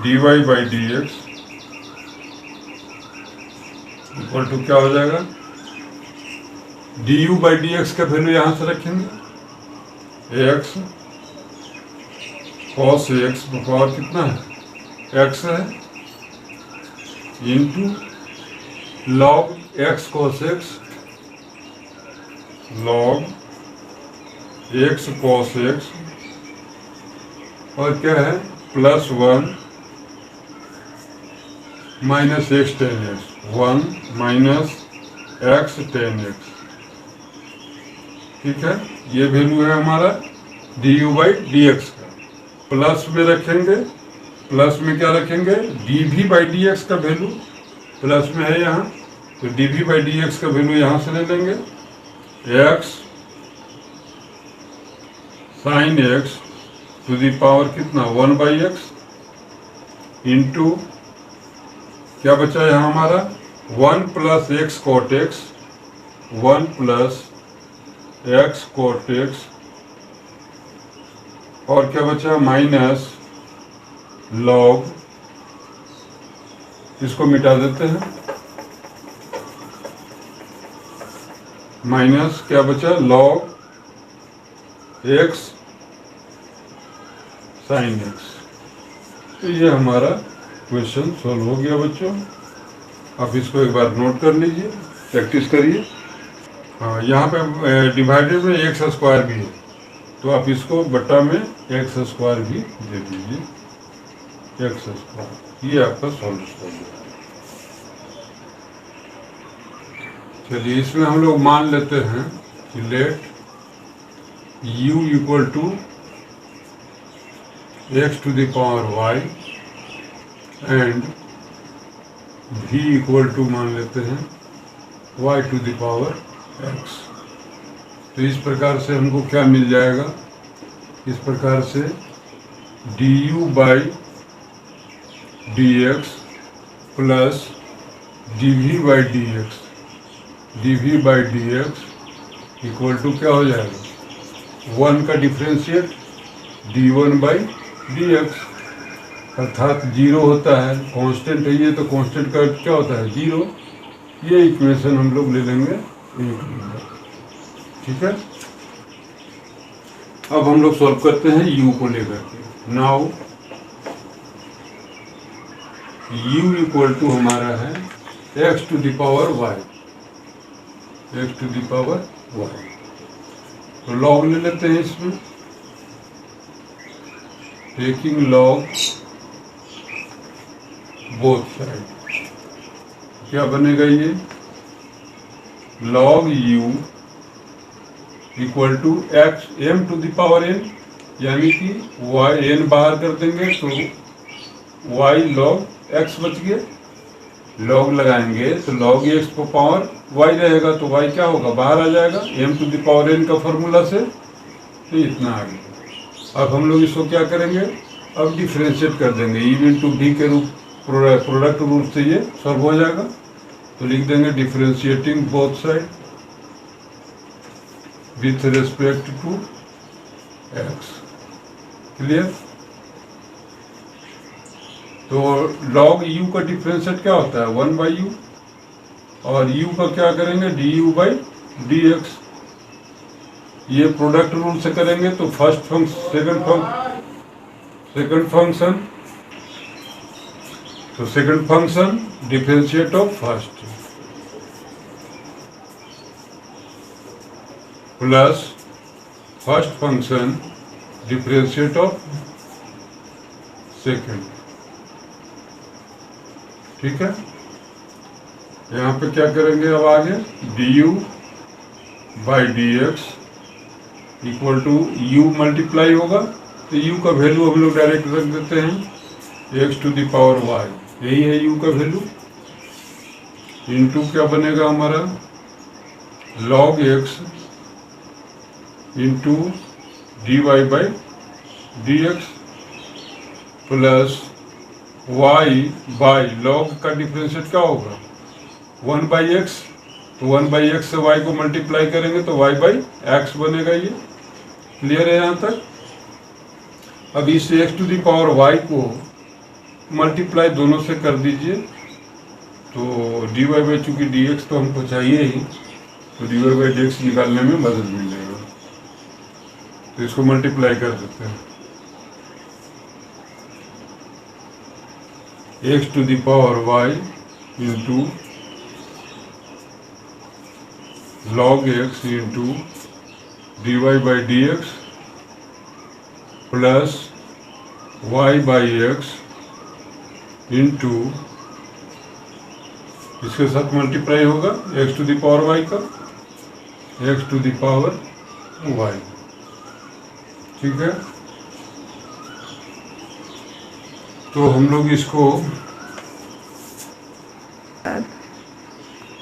dy/dx इक्वल टू क्या हो जाएगा, du/dx का वैल्यू यहां से रखेंगे, x cos x पावर कितना है x है, into log x cos x, log x cos x, और क्या है +1 minus x tan x, 1 minus x tan x, ठीक है। ये वैल्यू है हमारा du/dx का। प्लस में रखेंगे, प्लस में क्या रखेंगे dv/dx का वैल्यू प्लस में है यहाँ, तो dv/dx का वैल्यू यहाँ से ले लेंगे, x sin x to the power कितना 1/x, इंटू क्या बचा यहाँ हमारा 1 plus x cot x, 1 plus x cot x, और क्या बचा माइनस log, इसको मिटा देते हैं, माइनस क्या बचा log x sin x। तो ये हमारा क्वेश्चन सॉल्व हो गया बच्चों। आप इसको एक बार नोट कर लीजिए, प्रैक्टिस करिए। हाँ, यहाँ पे डिवाइडेड में एक्स स्क्वायर भी है, तो आप इसको बट्टा में एक्स स्क्वायर भी दे दीजिए, एक्स स्क्वायर। ये आपका सॉल्यूशन है। चलिए, इसमें हम लोग मान लेते हैं कि let u equal to x to the power y and v equal to मान लेते हैं y to the power x। तो इस प्रकार से हमको क्या मिल जाएगा, इस प्रकार से du by d x plus dv by d x, dv by d x equal to क्या हो जाएगा, 1 का differentiate d1 by d x, अर्थात 0 होता है, कांस्टेंट है ये, तो कांस्टेंट का क्या होता है 0। ये इक्वेशन हम लोग ले लेंगे 1 नंबर। ठीक है, अब हम लोग सॉल्व करते हैं u को लेकर के। नाउ u इक्वल टू हमारा है x to the power y, x to the power y। तो लॉग ले लेते हैं इसमें, टेकिंग लॉग बोथ साइड, क्या बनेगा ये log u equal to x m to the power n, यानी कि y n बाहर कर देंगे तो y log x बच गया, log लगाएंगे तो log x को पावर y रहेगा, तो y क्या होगा बाहर आ जाएगा m to the power n का फॉर्मूला से, तो इतना आ गया। अब हम लोग इसको क्या करेंगे, अब डिफ्रेंशिएट कर देंगे, e इंटू डी के रूप प्रोडक्ट रूप से ये सॉल्व हो जाएगा। तो लिख देंगे differentiating both side with respect to x। Clear. तो log u का डिफ्रेंशिएट क्या होता है 1 बाई यू, और u का क्या करेंगे du बाई डी एक्स। ये प्रोडक्ट रूल से करेंगे तो second function differentiate of first plus first function differentiate of second. ठीक है, यहाँ पे क्या करेंगे अब आगे du by d x equal to u multiply होगा, तो u का वैल्यू हम लोग डायरेक्ट रख देते हैं x to the power y, यही है u का वैल्यू, इनटू क्या बनेगा हमारा log x into d y by d x plus y by log का डिफरेंशिएट क्या होगा 1 बाई एक्स, तो 1 बाई एक्स से y को मल्टीप्लाई करेंगे तो y बाई एक्स बनेगा। ये क्लियर है यहाँ तक। अब इस x to the power y को मल्टीप्लाई दोनों से कर दीजिए, तो डी वाई बाई चूँकि डी एक्स तो हमको चाहिए ही, तो d y by d x निकालने में मदद मिल जाएगा। तो इसको मल्टीप्लाई कर देते हैं, x to the power y into log x into d y by d x plus y by x into इसके साथ मल्टीप्लाई होगा x to the power y का, x to the power y। ठीक है, तो हम लोग इसको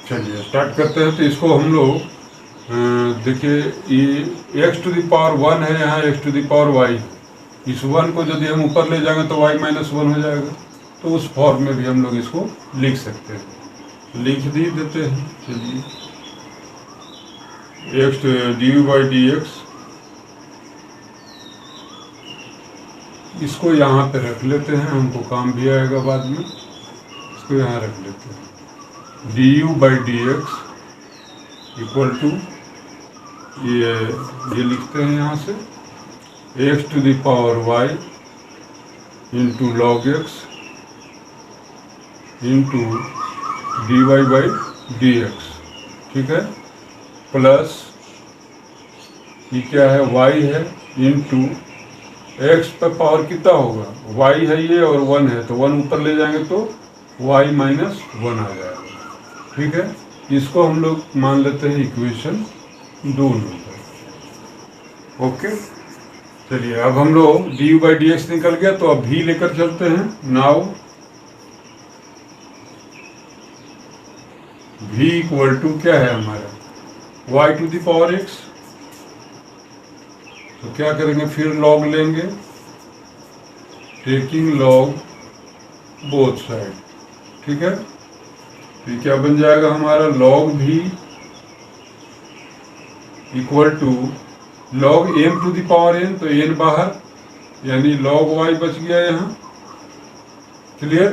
चलिए स्टार्ट करते हैं। तो इसको हम लोग देखिए ये x टू द पावर 1 है, यहाँ x to the power y, इस 1 को यदि हम ऊपर ले जाएंगे तो y माइनस 1 हो जाएगा, तो उस फॉर्म में भी हम लोग इसको लिख सकते हैं, लिख दी देते हैं। चलिए x D by d x, इसको यहाँ पे रख लेते हैं, हमको काम भी आएगा बाद में, इसको यहाँ रख लेते हैं d u by d x equal to ये लिखते हैं यहाँ से x to the power y into log x into d y by d x. ठीक है, प्लस ये क्या है वाई है इंटू एक्स पर पावर कितना होगा, वाई है ये और 1 है, तो 1 ऊपर ले जाएंगे तो वाई माइनस 1 आ जाएगा। ठीक है, इसको हम लोग मान लेते हैं इक्वेशन 2 नंबर। ओके, चलिए अब हम लोग D u by d x निकल गया, तो अब भी लेकर चलते हैं। नाउ v इक्वल टू क्या है हमारा, y to the power x। तो क्या करेंगे, फिर log लेंगे, टेकिंग log बोथ साइड, ठीक है। तो ये क्या बन जाएगा हमारा, log v equal to log m to the power n, तो n बाहर, यानी log y बच गया यहाँ। क्लियर।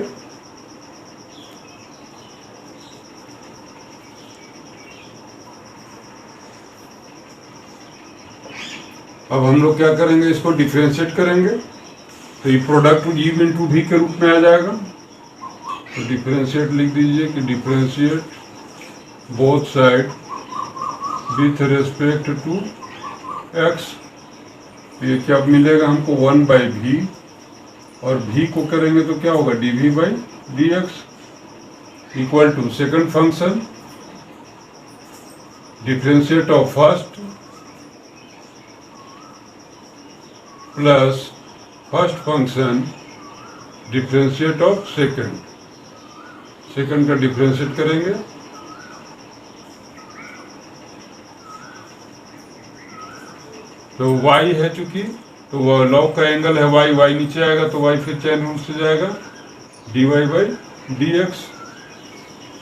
अब हम लोग क्या करेंगे, इसको डिफ्रेंशिएट करेंगे, तो ये प्रोडक्ट u इंटू v के रूप में आ जाएगा। तो डिफ्रेंशिएट लिख दीजिए कि differentiate both side with respect to x। ये क्या मिलेगा हमको, 1/v, और v को करेंगे तो क्या होगा, dv/dx equal to second function differentiate of first plus first function differentiate of second. Second का डिफ्रेंशिएट करेंगे, तो y है चूंकि, तो वह लॉग का एंगल है y, y नीचे आएगा तो y फिर चैन रूल से जाएगा dy/dx।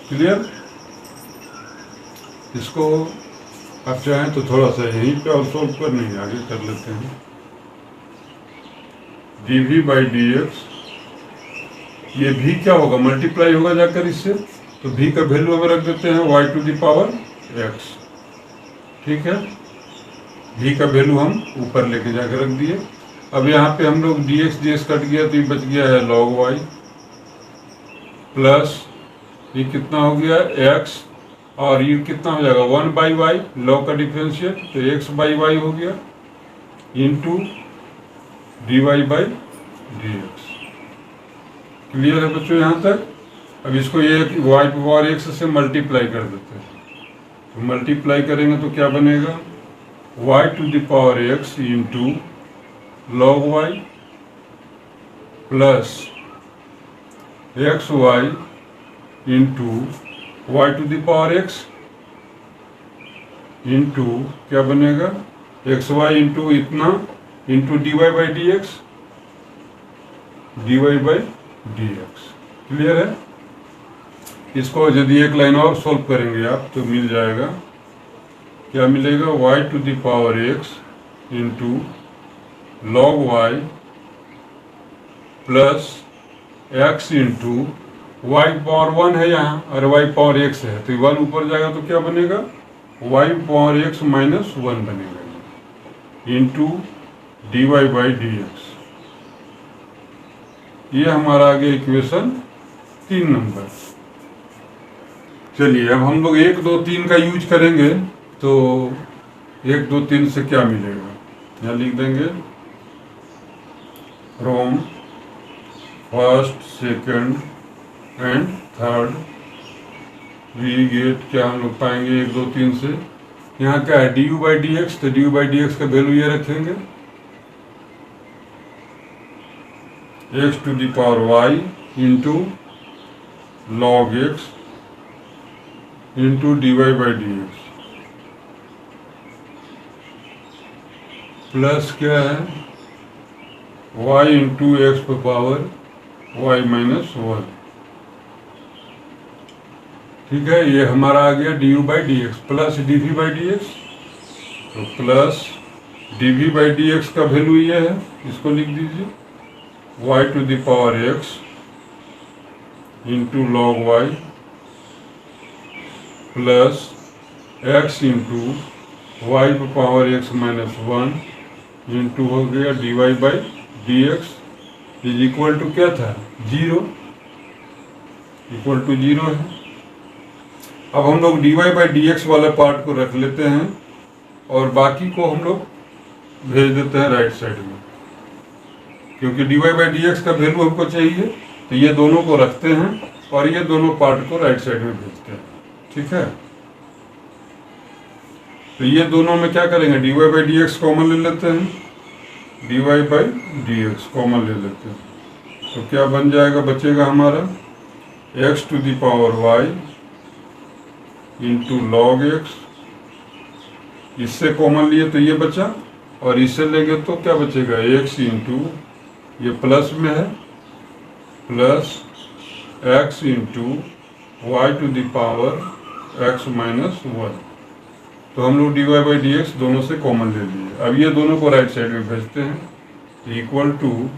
क्लियर। इसको आप चाहें तो थोड़ा सा यहीं पे और सोल्व कर नहीं, आगे कर लेते हैं। dv/dx, ये v क्या होगा, मल्टीप्लाई होगा जाकर इससे, तो v का वैल्यू हमें रख देते हैं y to the power x, ठीक है। v का वैल्यू हम ऊपर लेके जाकर रख दिए। अब यहाँ पे हम लोग dx कट गया तो ये बच गया है log y प्लस ये कितना हो गया x, और ये कितना हो जाएगा 1/y, log का डिफ्रेंशिएट, तो x/y हो गया इंटू dy/dx। क्लियर है बच्चों यहाँ तक। अब इसको ये y पावर x से मल्टीप्लाई कर देते हैं, तो मल्टीप्लाई करेंगे तो क्या बनेगा, y to the power x into log y plus xy into y to the power x into क्या बनेगा, xy इंटू इतना इंटू dy/dx, dy/dx। क्लियर है। इसको यदि एक लाइन और सोल्व करेंगे आप तो मिल जाएगा, क्या मिलेगा, y to the power x into log y plus x into y power 1 है यहाँ और y पावर x है, तो 1 ऊपर जाएगा तो क्या बनेगा, y पावर x माइनस 1 बनेगा इंटू dy/dx। ये हमारा आगे इक्वेशन 3 नंबर। चलिए अब हम लोग 1, 2, 3 का यूज करेंगे, तो 1, 2, 3 से क्या मिलेगा, यहाँ लिख देंगे from first, second and third we get, क्या हम लोग पाएंगे 1, 2, 3 से। यहाँ क्या है du/dx, तो du/dx का वैल्यू ये रखेंगे x to the power y into log x into dy/dx plus क्या है y इंटू एक्स पर पावर y माइनस 1। ठीक है, ये हमारा आ गया du/dx प्लस dv/dx, तो प्लस dv/dx का वैल्यू ये है, इसको लिख दीजिए y to the power x into log y plus x into y पर पावर x माइनस 1 इंटू हो गया dy/dx इज इक्वल टू क्या था, 0, इक्वल टू 0 है। अब हम लोग dy/dx वाले पार्ट को रख लेते हैं और बाकी को हम लोग भेज देते हैं राइट साइड में, क्योंकि dy/dx का वैल्यू हमको चाहिए, तो ये दोनों को रखते हैं और ये दोनों पार्ट को राइट साइड में भेजते हैं। ठीक है, तो ये दोनों में क्या करेंगे, dy/dx कॉमन ले लेते हैं, dy/dx कॉमन ले लेते हैं, तो क्या बन जाएगा, बचेगा हमारा x to the power y into log x, इससे कॉमन लिए तो ये बचा, और इससे लेंगे तो क्या बचेगा, एक्स इंटू, ये प्लस में है, plus x into y to the power x minus 1। तो हम लोग d y by d x दोनों से कॉमन ले लिए। अब ये दोनों को राइट साइड में भेजते हैं, इक्वल टू,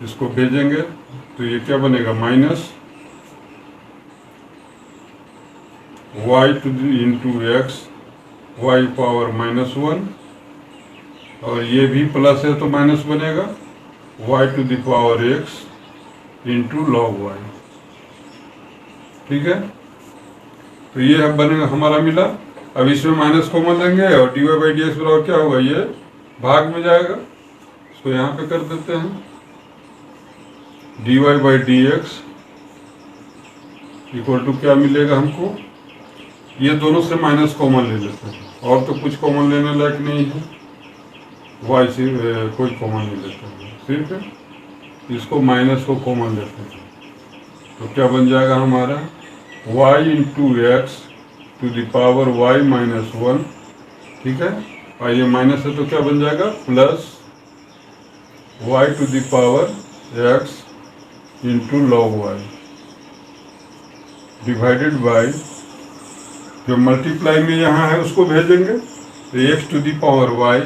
इसको भेजेंगे तो ये क्या बनेगा, minus y to into x y power minus 1, और ये भी प्लस है तो माइनस बनेगा, y to the power x into log y. ठीक है, तो ये बनेगा हमारा मिला। अब इसमें माइनस कॉमन लेंगे और d y by d x बराबर क्या होगा, ये भाग में जाएगा, इसको यहाँ पे कर देते हैं, d y by d x equal to क्या मिलेगा हमको, ये दोनों से माइनस कॉमन ले लेते हैं, और तो कुछ कॉमन लेने लायक नहीं है, वाई से कोई कॉमन नहीं लेते हैं, ठीक है, इसको माइनस को कॉमन लेते हैं, तो क्या बन जाएगा हमारा, y into x to the power y minus 1। ठीक है, और ये माइनस है तो क्या बन जाएगा, plus y to the power x into log y divided by, जो मल्टीप्लाई में यहाँ है उसको भेजेंगे तो x to the power y,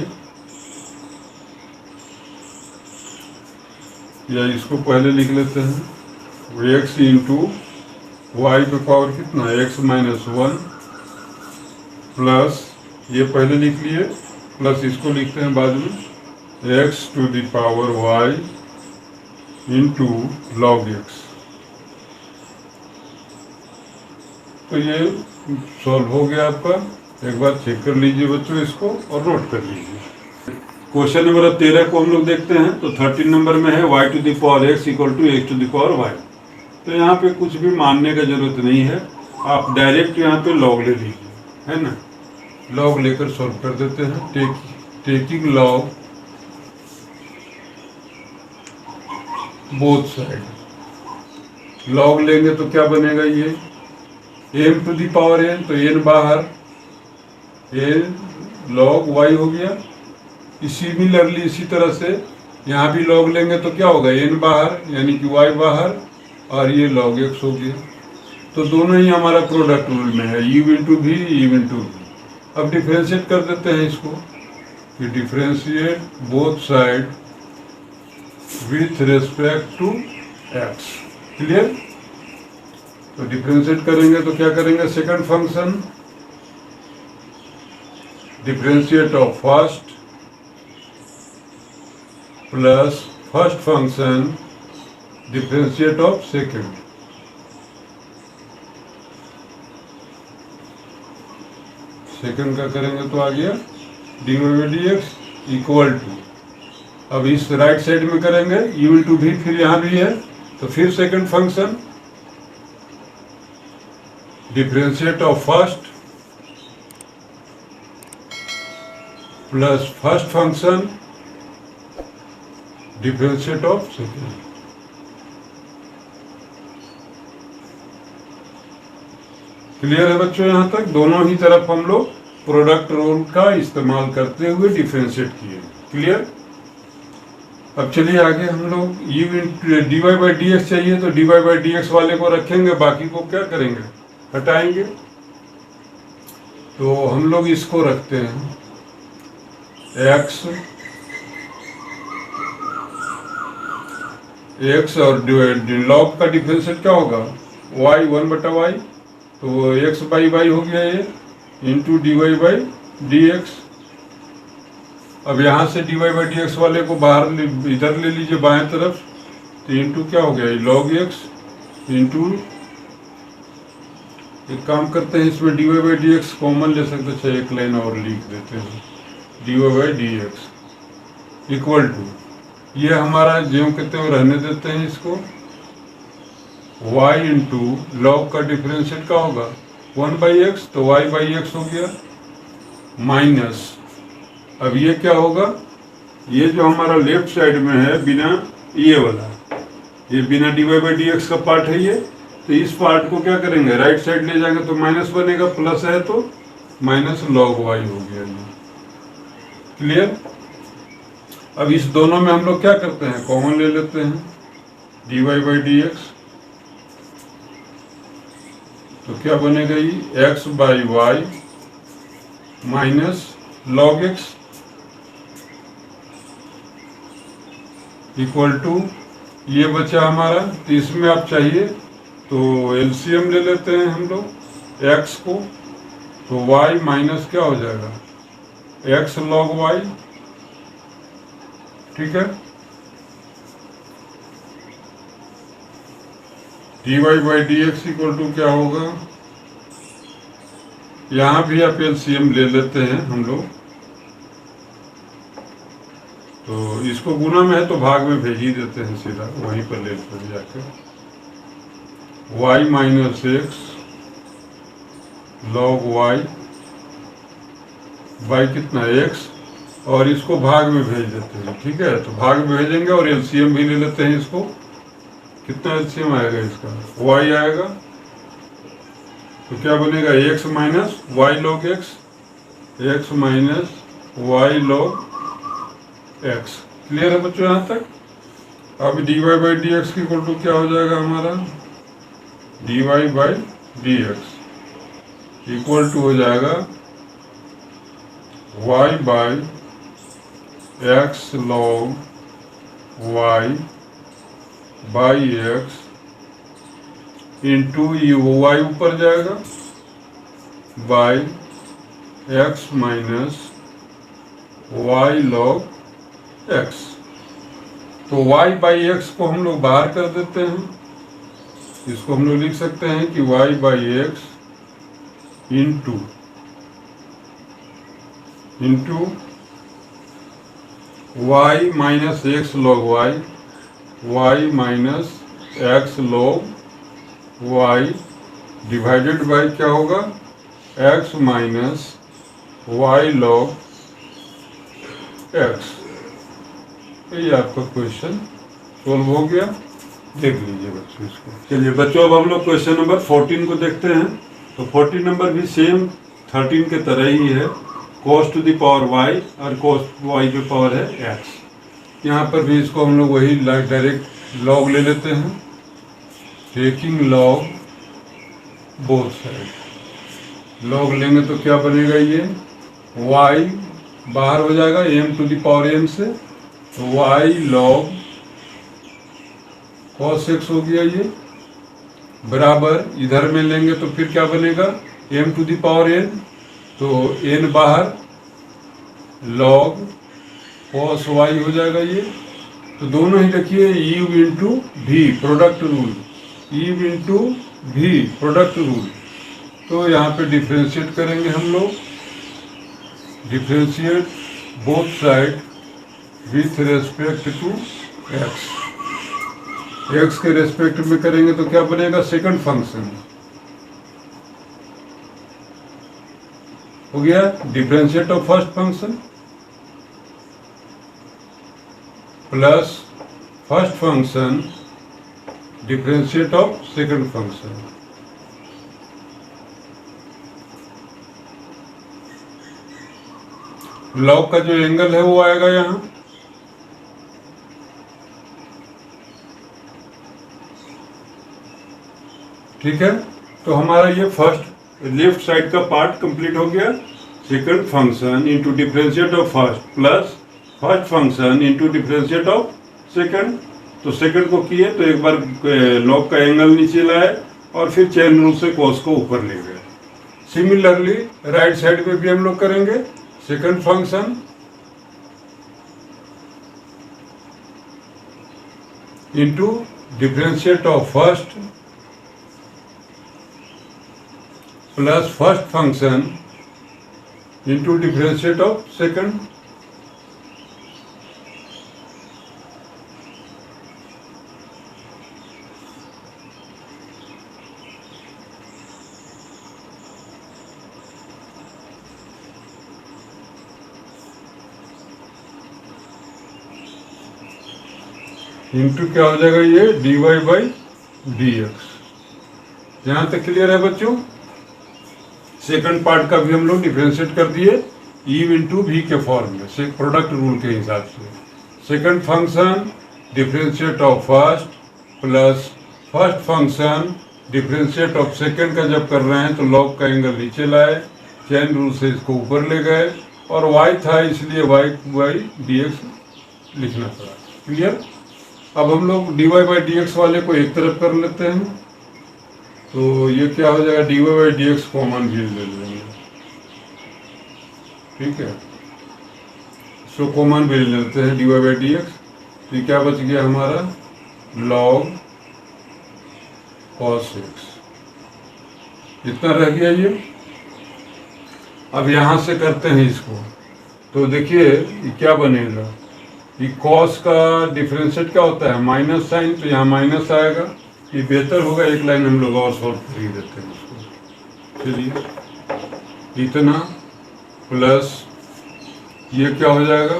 या इसको पहले लिख लेते हैं, एक्स इंटू वाई पे पावर कितना, एक्स माइनस 1, प्लस ये पहले लिख लिए, प्लस इसको लिखते हैं बाद में, x to the power y into log x. तो ये सॉल्व हो गया आपका, एक बार चेक कर लीजिए बच्चों इसको और नोट कर लीजिए। क्वेश्चन नंबर 13 को हम लोग देखते हैं, तो 13 नंबर में है y to the power x equal to x to the power y. तो यहाँ पे कुछ भी मानने का जरूरत नहीं है, आप डायरेक्ट यहाँ पे लॉग ले लीजिए, है ना, लॉग लेकर सॉल्व कर देते हैं, taking log both side, log लेंगे तो क्या बनेगा, ये m to the power n, तो एन बाहर, एन लॉग वाई हो गया। सिमिलरली इसी तरह से यहाँ भी लॉग लेंगे तो क्या होगा, एन बाहर यानी कि वाई बाहर, और ये लॉग एक्स हो गया। तो दोनों ही हमारा प्रोडक्ट रूल में है, u into v, u into v. अब डिफ्रेंशिएट कर देते हैं इसको, कि differentiate both side with respect to x. Clear, तो डिफ्रेंशिएट करेंगे तो क्या करेंगे, second function differentiate of first plus first function differentiate of second. Second का करेंगे तो आ गया d y by d x equal to, अब इस राइट साइड में करेंगे यू इंटू भी, फिर यहाँ भी है तो फिर second function differentiate of first plus first function differentiate of second. Clear है बच्चों, यहाँ तक दोनों ही तरफ हम लोग प्रोडक्ट रूल का इस्तेमाल करते हुए डिफ्रेंशिएट किए। क्लियर, अब चलिए आगे हम लोग यू d y by d x चाहिए तो d y by d x वाले को रखेंगे, बाकी को क्या करेंगे, हटाएंगे। तो हम लोग इसको रखते हैं एक्स, एक्स और लॉग का डिफरेंशिएट क्या होगा, वाई 1/y, तो एक्स बाई वाई हो गया ये, into d y by d x. अब यहाँ से d y by d x वाले को बाहर इधर ले लीजिए बाएं तरफ, तो इंटू क्या हो गया, लॉग एक्स इंटू, एक काम करते हैं इसमें d y by d x common ले सकते, अच्छा एक लाइन और लिख देते हैं, d y by d x equal to, ये हमारा जो कहते हैं रहने देते हैं इसको, y इंटू लॉग का डिफरेंशिएट क्या होगा 1/x, तो y बाई एक्स हो गया माइनस, अब ये क्या होगा, ये जो हमारा लेफ्ट साइड में है बिना ये वाला, ये बिना d y by d x का पार्ट है ये, तो इस पार्ट को क्या करेंगे, राइट साइड ले जाएंगे तो माइनस बनेगा, प्लस है तो माइनस log y हो गया ये। क्लियर। अब इस दोनों में हम लोग क्या करते हैं, कॉमन ले लेते हैं, dy बाई डी एक्स। तो क्या बनेगा ये x by y minus log x equal to ये बचा हमारा। तो इसमें आप चाहिए तो एलसीएम ले लेते हैं हम लोग x को, तो y माइनस क्या हो जाएगा x log y। ठीक है। dy by d x equal to क्या होगा, यहां भी आप एलसीएम ले लेते हैं हम लोग। तो इसको गुना में है तो भाग में भेज ही देते हैं सीधा, वहीं पर ले लेते जाकर। y minus x log y, y कितना x, और इसको भाग में भेज देते हैं। ठीक है, तो भाग में भेजेंगे और एलसीएम भी ले लेते हैं इसको। कितना एलसीएम आएगा इसका, y आएगा, तो क्या बनेगा x minus y log x, x minus y log x. Clear है बच्चों यहाँ तक। अब dy बाई डी एक्स की इक्वल टू क्या हो जाएगा हमारा, dy by d x equal to हो जाएगा y by x log y by x into ये y ऊपर जाएगा by x minus y log x. तो y बाई एक्स को हम लोग बाहर कर देते हैं, इसको हम लोग लिख सकते हैं कि y by x into y minus x log y, y minus x log y divided by क्या होगा x minus y log x. ये आपका क्वेश्चन सोल्व हो गया, देख लीजिए बच्चों इसको। चलिए बच्चों, अब हम लोग क्वेश्चन नंबर 14 को देखते हैं। तो 14 नंबर भी सेम 13 के तरह ही है, cos to the power y और cos y पे पावर है x। यहाँ पर भी इसको हम लोग वही डायरेक्ट log ले लेते हैं, taking log both side. log लेंगे तो क्या बनेगा, ये y बाहर हो जाएगा m to the power n से, तो y log cos x हो गया ये, बराबर इधर में लेंगे तो फिर क्या बनेगा m to the power n, तो n बाहर log cos y हो जाएगा ये। तो दोनों ही रखिए u into v product rule, u into v product rule. तो यहाँ पे डिफ्रेंशिएट करेंगे हम लोग, differentiate both side with respect to x। x के रेस्पेक्ट में करेंगे तो क्या बनेगा, सेकंड फंक्शन हो गया, differentiate of first function plus first function differentiate of second function. Log का जो एंगल है वो आएगा यहां, ठीक है। तो हमारा ये फर्स्ट लेफ्ट साइड का पार्ट कंप्लीट हो गया। Second function into differentiate of first plus first function into differentiate of second. तो सेकंड को किए तो एक बार लॉग का एंगल नीचे लाए और फिर चेन रूल से कॉस को ऊपर ले गए। सिमिलरली राइट साइड में भी हम लोग करेंगे, second function into differentiate of first plus first function into differentiate of second. Into क्या हो जाएगा ये dy बाई डी एक्स। यहाँ तक क्लियर है बच्चों? सेकंड पार्ट का भी हम लोग डिफ्रेंशिएट कर दिए ई इंटू वी के फॉर्म में, से प्रोडक्ट रूल के हिसाब से। Second function differentiate of first plus first function differentiate of second का जब कर रहे हैं तो लॉग का एंगल नीचे लाए, चेन रूल से इसको ऊपर ले गए, और y था इसलिए y dx लिखना पड़ा। क्लियर? अब हम लोग dy बाई dx वाले को एक तरफ कर लेते हैं, तो ये क्या हो जाएगा, dy बाई dx कॉमन भी ले लेंगे। ठीक है, सो कॉमन भी ले लेते हैं dy बाई dx। तो क्या बच गया हमारा, log cos x, इतना रह गया ये। अब यहाँ से करते हैं इसको, तो देखिए ये क्या बनेगा, ये cos का डिफरेंशिएट क्या होता है, माइनस साइन, तो यहाँ माइनस आएगा। ये बेहतर होगा एक लाइन हम लोग और सॉल्व कर ही देते हैं इसको। चलिए, इतना प्लस ये क्या हो जाएगा,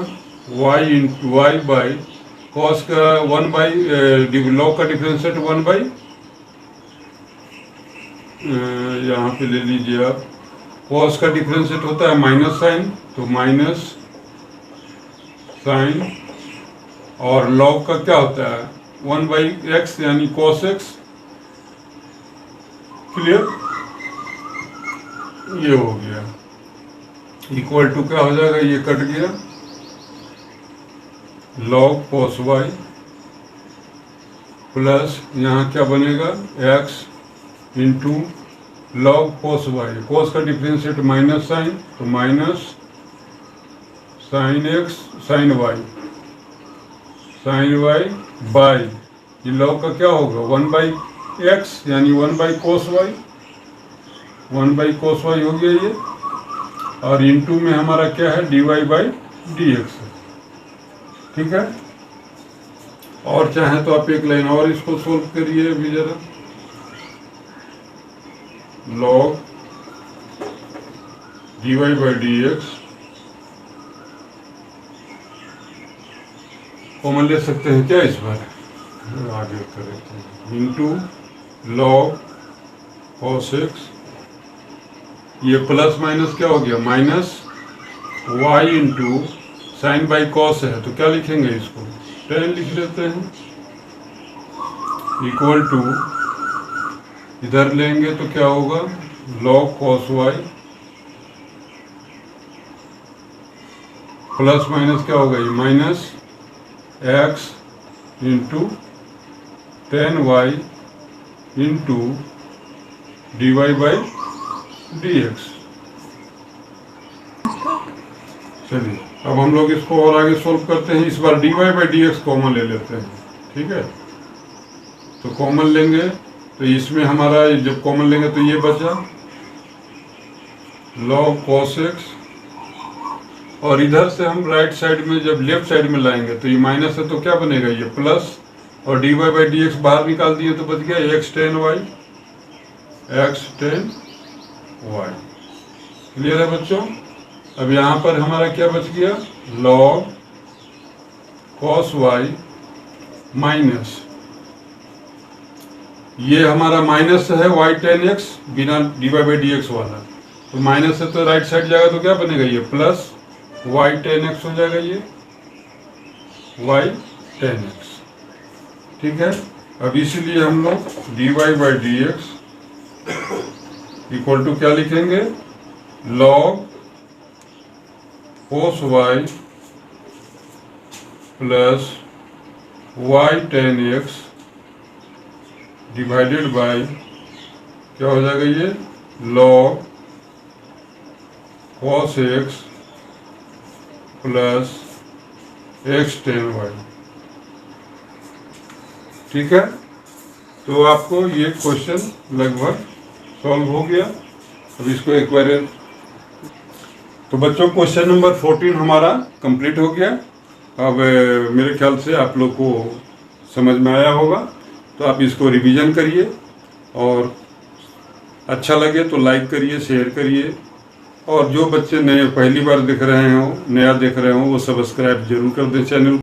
y बाई कॉस का 1 बाई लॉग का डिफरेंशिएट 1 बाई, यहाँ पे ले लीजिए आप, कॉस का डिफरेंशिएट होता है माइनस साइन, तो माइनस साइन, और लॉग का क्या होता है 1 बाई एक्स यानी कॉस एक्स। क्लियर? ये हो गया, इक्वल टू क्या हो जाएगा, ये कट गया, लॉग कॉस वाई प्लस यहाँ क्या बनेगा, x into log cos y, cos का डिफरेंशिएट माइनस साइन, तो minus sine x sine y by, ये लॉग का क्या होगा 1 बाई एक्स यानी 1 by cos y, 1 by cos y हो गया ये, और इनटू में हमारा क्या है, d y by d x है। ठीक है, और चाहे तो आप एक लाइन और इसको सोल्व करिए अभी जरा, log dy by d x common ले सकते हैं क्या इस बार, आगे करते हैं, इंटू log cos x, ये प्लस माइनस क्या हो गया, minus y into sine by cos है, तो क्या लिखेंगे इसको, tan लिख लेते हैं, इक्वल टू इधर लेंगे तो क्या होगा, log cos y plus minus क्या होगा, ये minus x into tan y into d y by d x. चलिए, अब हम लोग इसको और आगे सोल्व करते हैं। इस बार d y by d x common ले लेते हैं। ठीक है, तो कॉमन लेंगे तो इसमें हमारा जब कॉमन लेंगे तो ये बचा log cos x, और इधर से हम राइट साइड में जब लेफ्ट साइड में लाएंगे तो ये माइनस है तो क्या बनेगा, ये प्लस, और d y by d x बाहर निकाल दिए तो बच गया एक्स टेन वाई। क्लियर है बच्चों? अब यहाँ पर हमारा क्या बच गया, log cos y माइनस, ये हमारा माइनस है y टेन एक्स बिना d y by d x वाला, तो माइनस है तो राइट साइड जाएगा तो क्या बनेगा, ये प्लस y टेन एक्स हो जाएगा, ये y टेन एक्स। ठीक है, अब इसीलिए हम लोग d y by d x equal to क्या लिखेंगे, log cos y plus y tan x divided by क्या हो जाएगा, ये log cos x plus x tan y. ठीक है, तो आपको ये क्वेश्चन लगभग सॉल्व हो गया। अब इसको एक बार, तो बच्चों क्वेश्चन नंबर 14 हमारा कंप्लीट हो गया। अब मेरे ख्याल से आप लोग को समझ में आया होगा, तो आप इसको रिवीजन करिए, और अच्छा लगे तो लाइक करिए, शेयर करिए, और जो बच्चे नए पहली बार देख रहे हो, नया देख रहे हो, वो सब्सक्राइब जरूर कर दें चैनल।